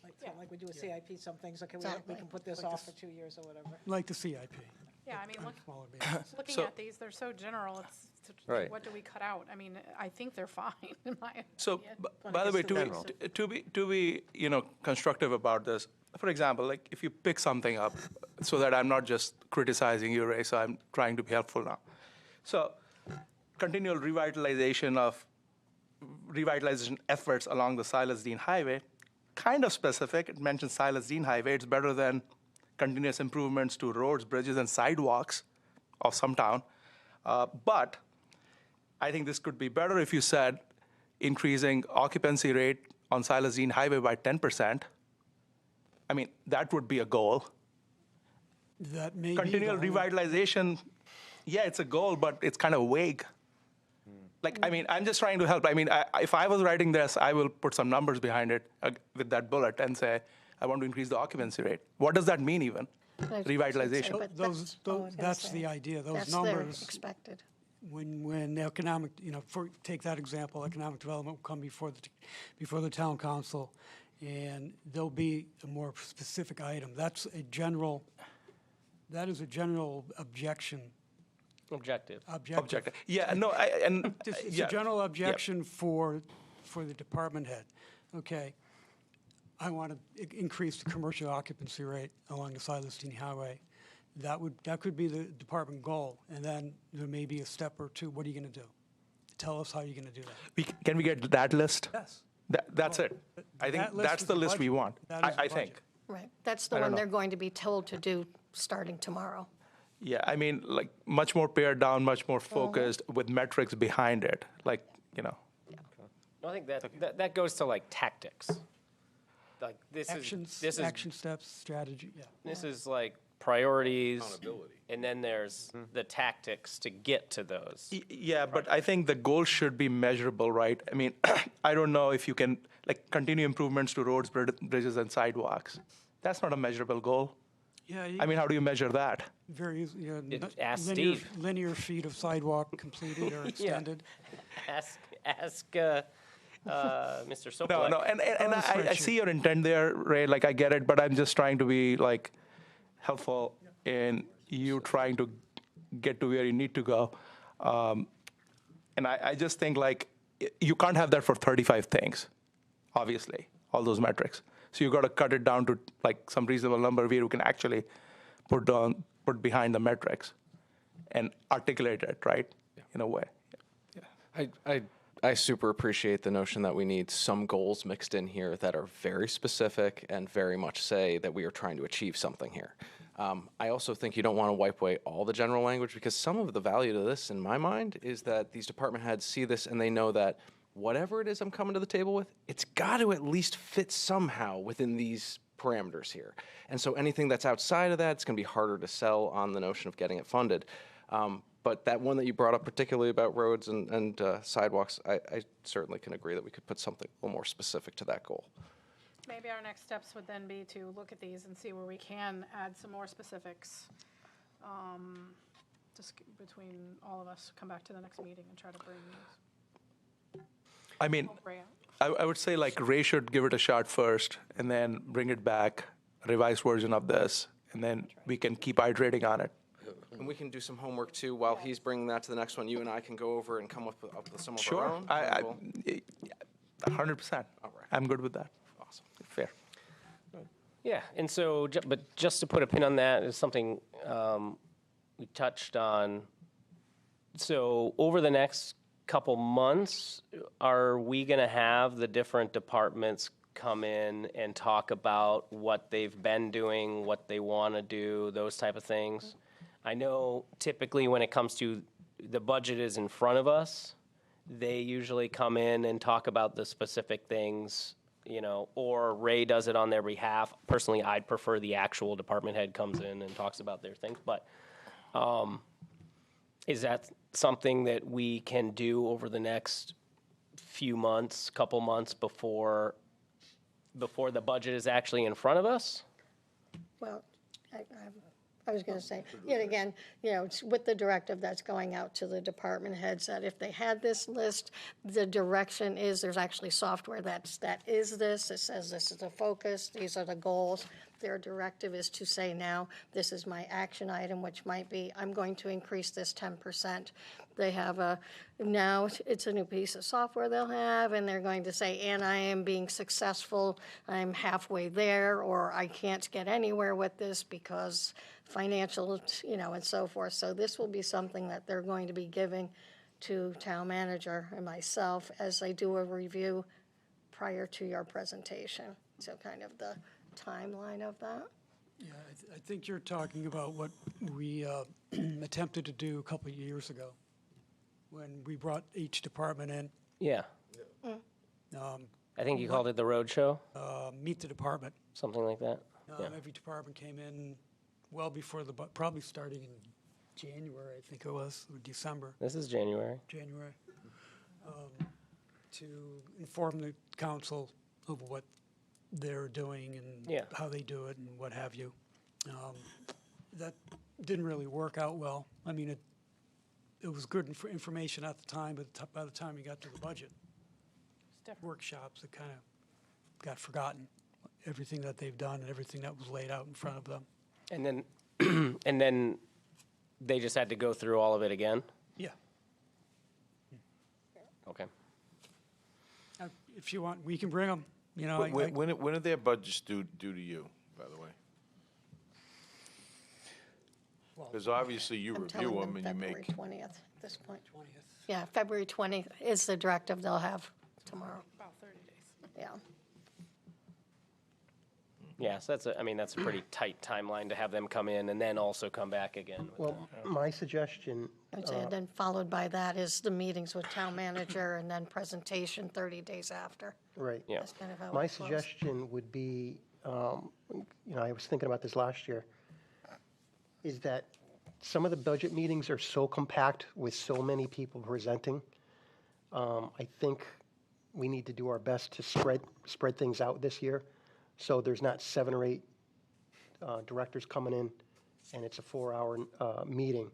Like we do a CIP, some things, okay, we can put this off for 2 years or whatever. Like the CIP. Yeah, I mean, Smaller babies. looking So- at these, they're so general, it's, Right. what do we cut out? I mean, I think they're fine, in my opinion. So, When by it the way, gets to to be, you know, constructive about this, for example, like if you pick something up, so that I'm not just criticizing you, Ray, so I'm trying to be helpful now. So, continual revitalization efforts along the Silas Dean Highway, kind of specific. It mentions Silas Dean Highway. It's better than continuous improvements to roads, bridges, and sidewalks of some town. But I think this could be better if you said increasing occupancy rate on Silas Dean Highway by 10%. I mean, that would be a goal. That may be Continual the only- revitalization, yeah, it's a goal, but it's kind of vague. Like, I mean, I'm just trying to help. I mean, if I was writing this, I will put some numbers behind it with that bullet and say, I want to increase the occupancy rate. What does that mean even? Revitalization. But Those, that's all I was gonna that's say. the idea, those That's their numbers. expected. When economic, you know, take that example, economic development will come before the town council, and there'll be a more specific item. That is a general objection. Objective. Objective. Yeah, no, It's a general objection for the department head. Okay, I want to increase the commercial occupancy rate along the Silas Dean Highway. That could be the department goal, and then there may be a step or two. What are you going to do? Tell us how you're going to do that. Can we get that list? Yes. That's it. I think That list that's is the the list we budget. want, That is the I think. budget. Right. That's the I don't one know. they're going to be told to do starting tomorrow. Yeah, I mean, like, much more pared down, much more focused with metrics behind it, like, you know. I think that goes to like tactics. Like this is Action steps, strategy, yeah. this is like priorities, and then there's the tactics to get to those. Yeah, but I think the goal should be measurable, right? I mean, I don't know if you can, like, continue improvements to roads, bridges, and sidewalks. That's not a measurable goal. Yeah, I mean, how do you measure that? very easy. Ask linear, Steve. linear feet of sidewalk completed or extended. Ask Mr. Sopelek. No, and On the I spreadsheet. see your intent there, Ray, like, I get it, but I'm just trying to be, like, helpful in you trying to get to where you need to go. And I just think, like, you can't have that for 35 things, obviously, all those metrics. So you got to cut it down to, like, some reasonable number where you can actually put behind the metrics and articulate it, right, in a way. I super appreciate the notion that we need some goals mixed in here that are very specific and very much say that we are trying to achieve something here. I also think you don't want to wipe away all the general language, because some of the value to this, in my mind, is that these department heads see this and they know that whatever it is I'm coming to the table with, it's got to at least fit somehow within these parameters here. And so anything that's outside of that, it's going to be harder to sell on the notion of getting it funded. But that one that you brought up, particularly about roads and sidewalks, I certainly can agree that we could put something a little more specific to that goal. Maybe our next steps would then be to look at these and see where we can add some more specifics. Just between all of us, come back to the next meeting and try to bring these. I mean, Ray out. I would say, like, Ray should give it a shot first and then bring it back, a revised version of this, and then we can keep iterating on it. And we can do some homework too while he's bringing that to the next one. You and I can go over and come up with some of our Sure, own. 100%. All right. I'm good with that. Awesome. Fair. Yeah, and so, but just to put a pin on that is something we touched on So over the next couple months, are we going to have the different departments come in and talk about what they've been doing, what they want to do, those type of things? I know typically when it comes to the budget is in front of us, they usually come in and talk about the specific things, you know, or Ray does it on their behalf. Personally, I'd prefer the actual department head comes in and talks about their things, but is that something that we can do over the next few months, couple months before the budget is actually in front of us? Well, I was going to say, yet again, you know, it's with the directive that's going out to the department heads, that if they had this list, the direction is, there's actually software that is this, it says this is the focus, these are the goals. Their directive is to say now, this is my action item, which might be, I'm going to increase this 10%. They have now it's a new piece of software they'll have, and they're going to say, and I am being successful, I'm halfway there, or I can't get anywhere with this because financial, you know, and so forth. So this will be something that they're going to be giving to town manager and myself as they do a review prior to your presentation. So kind of the timeline of that. Yeah, I think you're talking about what we attempted to do a couple of years ago when we brought each department in. Yeah. I think you called it the road show, Meet the department. something like that. Yeah. Every department came in well before probably starting in January, I think it was, or December. This is January. To inform the council of what they're doing and Yeah. how they do it and what have you. That didn't really work out well. I mean, it was good information at the time, but by the time you got to the budget workshops, it kind of got forgotten. Everything that they've done and everything that was laid out in front of them. And then, and then they just had to go through all of it again? Yeah. Okay. If you want, we can bring them. You know, When are their budgets due to you, by the way? Because obviously you I'm review telling them and you February make. 20th at this point. Yeah, February 20th is the directive they'll have tomorrow. About 30 days. Yeah. Yeah, so that's a pretty tight timeline to have them come in and then also come back again. Well, my suggestion, I'd say, then followed by that is the meetings with town manager and then presentation 30 days after. right. Yeah. That's kind of how My it flows. suggestion would be, you know, I was thinking about this last year, is that some of the budget meetings are so compact with so many people presenting. I think we need to do our best to spread things out this year, so there's not 7 or 8 directors coming in, and it's a 4-hour meeting.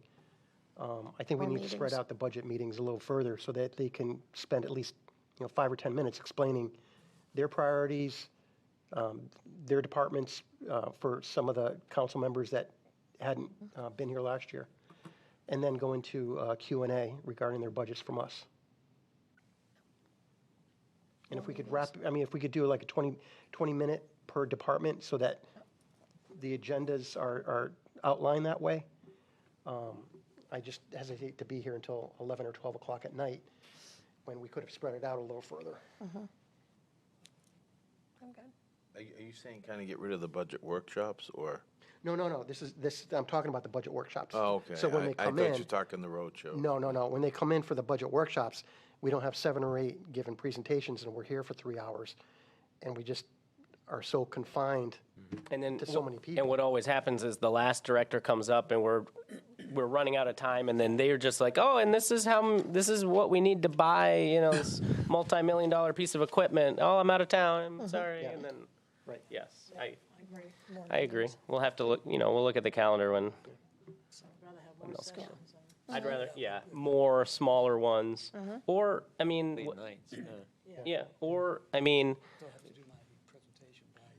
I think we More need to spread meetings. out the budget meetings a little further so that they can spend at least, 5 or 10 minutes explaining their priorities, their departments, for some of the council members that hadn't been here last year, and then go into Q&A regarding their budgets from us. And if we could if we could do like a 20-minute per department so that the agendas are outlined that way. I just hesitate to be here until 11 or 12 o'clock at night when we could have spread it out a little further. I'm good. Are you saying kind of get rid of the budget workshops or? No. I'm talking about the budget workshops. Oh, okay. So when they I come thought in. you were talking the road show. No. When they come in for the budget workshops, we don't have 7 or 8 given presentations, and we're here for 3 hours. And we just are so confined And then to so many people. And what always happens is the last director comes up and we're running out of time, and then they're just like, oh, and this is what we need to buy, this multi-million-dollar piece of equipment. Oh, I'm out of town. I'm sorry. Yeah. And then, Right. yes, I agree. We'll have to look. We'll look at the calendar when. those come. I'd rather, more smaller ones, or or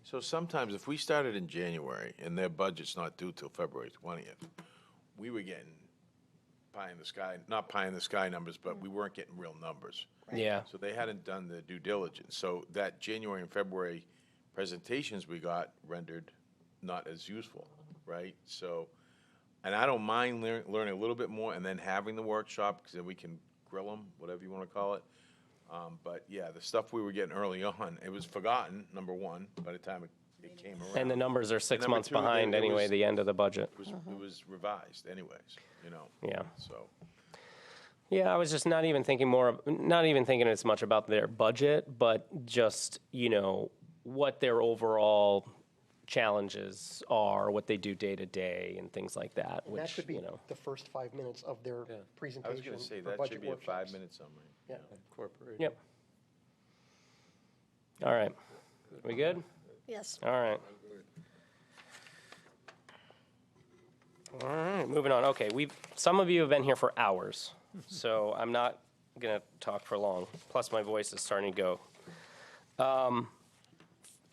So sometimes if we started in January and their budget's not due till February 20th, we were getting not pie in the sky numbers, but we weren't getting real numbers. Yeah. So they hadn't done the due diligence. So that January and February presentations we got rendered not as useful, right? So And I don't mind learning a little bit more and then having the workshop, because then we can grill them, whatever you want to call it. But yeah, the stuff we were getting early on, it was forgotten, number one, by the time it came around. And the numbers are 6 number months two, behind it anyway, was- the end of the budget. It was revised anyways, you know? Yeah. So, Yeah, I was just not even thinking as much about their budget, but just, what their overall challenges are, what they do day to day and things like that, And which, that should be the first 5 minutes of their I was presentation going to say, for that budget should be a workshops. 5-minute summary. Yeah. Incorporated. Yep. All right. We good? Yes. All right. All right, moving on. Okay, some of you have been here for hours, so I'm not going to talk for long. Plus, my voice is starting to go.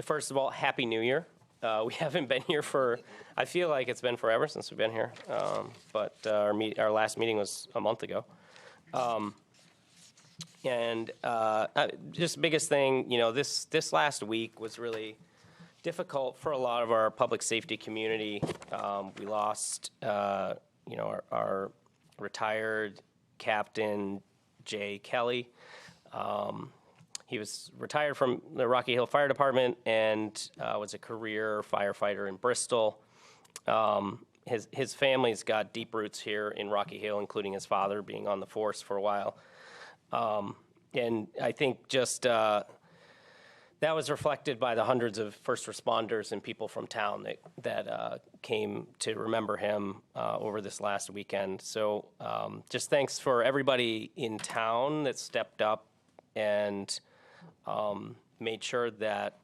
First of all, Happy New Year. We haven't been here I feel like it's been forever since we've been here, but our last meeting was a month ago. And just biggest thing, this last week was really difficult for a lot of our public safety community. We lost, our retired Captain Jay Kelly. He was retired from the Rocky Hill Fire Department and was a career firefighter in Bristol. His family's got deep roots here in Rocky Hill, including his father being on the force for a while. And I think just that was reflected by the hundreds of first responders and people from town that came to remember him over this last weekend. So just thanks for everybody in town that stepped up and made sure that,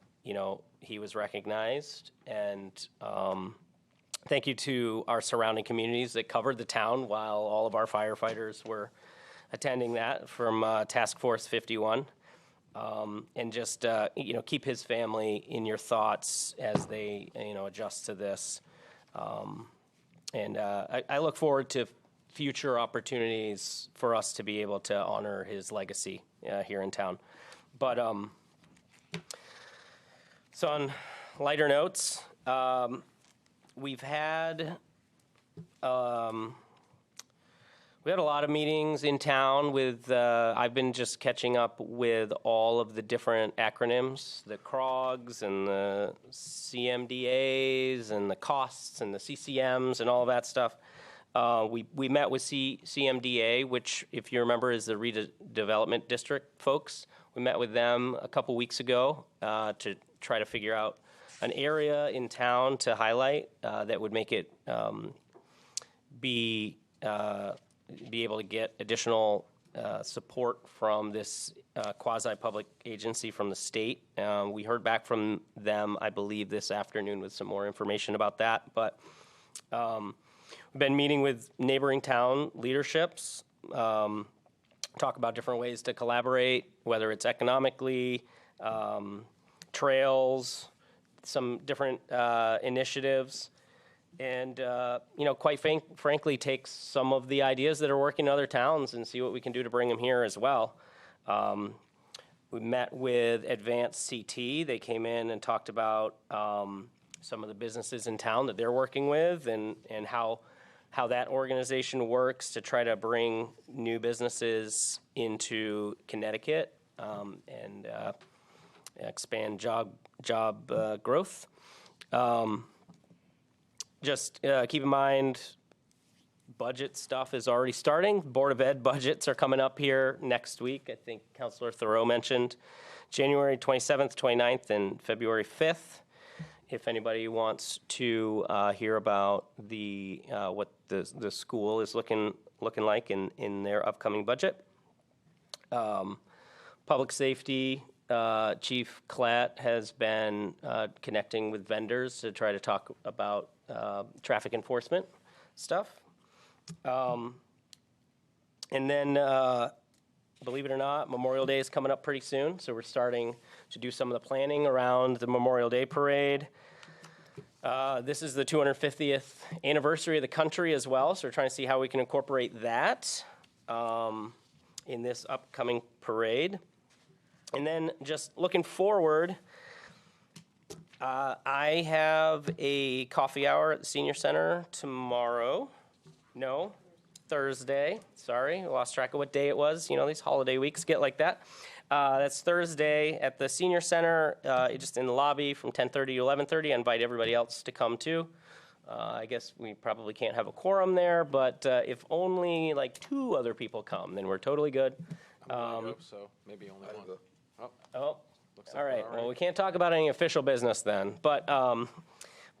he was recognized. And thank you to our surrounding communities that covered the town while all of our firefighters were attending that from Task Force 51. And just, keep his family in your thoughts as they, adjust to this. And I look forward to future opportunities for us to be able to honor his legacy here in town. But so on lighter notes, we've had a lot of meetings in town with, I've been just catching up with all of the different acronyms, the CROGs and the CMDAs and the costs and the CCMs and all of that stuff. We met with CMDA, which, if you remember, is the redevelopment district folks. We met with them a couple weeks ago to try to figure out an area in town to highlight that would make it be able to get additional support from this quasi-public agency from the state. We heard back from them, I believe, this afternoon with some more information about that. But we've been meeting with neighboring town leaderships, talk about different ways to collaborate, whether it's economically, trails, some different initiatives. And, quite frankly, take some of the ideas that are working in other towns and see what we can do to bring them here as well. We met with Advanced CT. They came in and talked about some of the businesses in town that they're working with and how that organization works to try to bring new businesses into Connecticut and expand job growth. Just keep in mind, budget stuff is already starting. Board of Ed budgets are coming up here next week. I think Councilor Thoreau mentioned January 27th, 29th, and February 5th. If anybody wants to hear about what the school is looking like in their upcoming budget. Public safety. Chief Klatt has been connecting with vendors to try to talk about traffic enforcement stuff. And then, believe it or not, Memorial Day is coming up pretty soon, so we're starting to do some of the planning around the Memorial Day Parade. This is the 250th anniversary of the country as well, so we're trying to see how we can incorporate that in this upcoming parade. And then just looking forward, I have a coffee hour at the senior center tomorrow. No, Thursday. Sorry, I lost track of what day it was. You know, these holiday weeks get like that. That's Thursday at the senior center, just in the lobby from 10:30 to 11:30. I invite everybody else to come too. I guess we probably can't have a quorum there, but if only like 2 other people come, then we're totally good. I hope so. Maybe only one. Oh, all right. Well, we can't talk about any official business then, but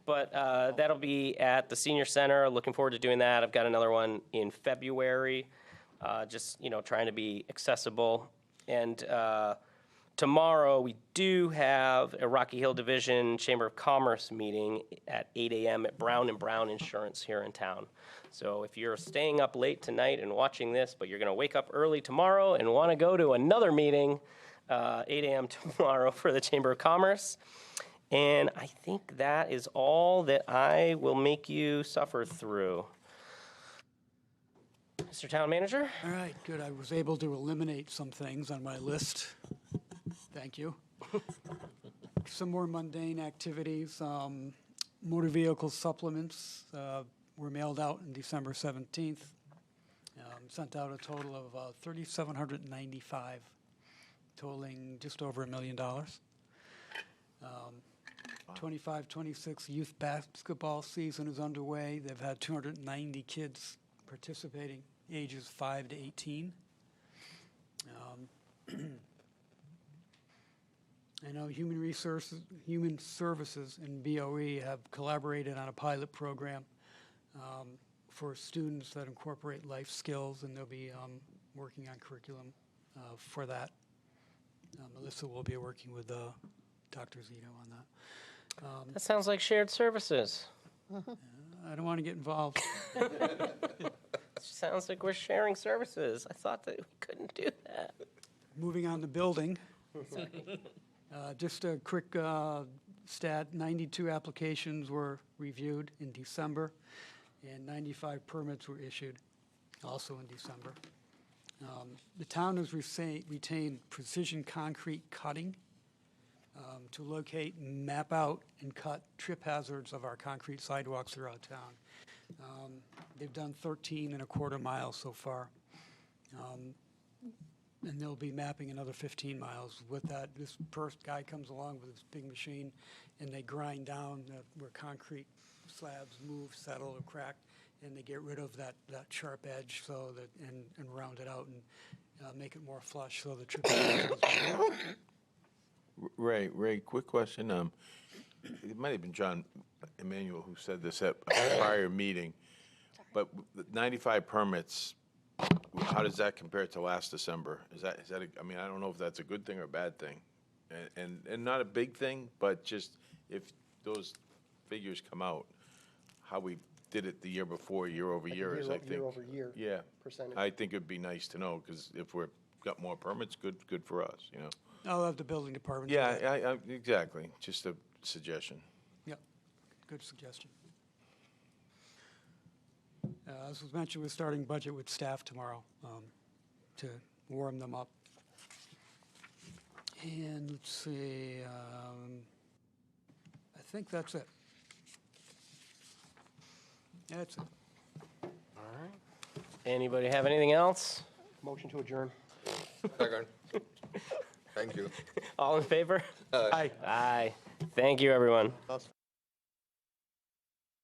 that'll be at the senior center. Looking forward to doing that. I've got another one in February, just, you know, trying to be accessible. And tomorrow we do have a Rocky Hill Division Chamber of Commerce meeting at 8 a.m. at Brown & Brown Insurance here in town. So if you're staying up late tonight and watching this, but you're going to wake up early tomorrow and want to go to another meeting, 8 a.m. tomorrow for the Chamber of Commerce. And I think that is all that I will make you suffer through. Mr. Town Manager? All right, good. I was able to eliminate some things on my list. Thank you. Some more mundane activities. Motor vehicle supplements were mailed out on December 17th. Sent out a total of 3,795, totaling just over $1 million. 25-26 youth basketball season is underway. They've had 290 kids participating, ages 5 to 18. I know Human Services and BOE have collaborated on a pilot program for students that incorporate life skills, and they'll be working on curriculum for that. Melissa will be working with Dr. Zito on that. That sounds like shared services. I don't want to get involved. Sounds like we're sharing services. I thought that we couldn't do that. Moving on to building. Just a quick stat, 92 applications were reviewed in December, and 95 permits were issued, also in December. The town has retained precision concrete cutting to locate, map out, and cut trip hazards of our concrete sidewalks throughout town. They've done 13.25 miles so far. And they'll be mapping another 15 miles. With that, this first guy comes along with his big machine, and they grind down where concrete slabs move, settle, or crack, and they get rid of that sharp edge so that and round it out and make it more flush so the trip. Ray, quick question. It might have been John Emanuel who said this at a prior meeting, but the 95 permits, how does that compare to last December? Is that I mean, I don't know if that's a good thing or a bad thing, and not a big thing, but just if those figures come out, how we did it the year before, year over year, I think. Year over year. Yeah. Percentage. I think it'd be nice to know, because if we're got more permits, good for us, you know. I'll have the building department. do Yeah, that. exactly. Just a suggestion. Yep, good suggestion. As was mentioned, we're starting budget with staff tomorrow to warm them up. And let's see, I think that's it. That's it. All right. Anybody have anything else? Motion to adjourn. Second. Thank you. All in favor? Aye. Aye. Thank you, everyone. That's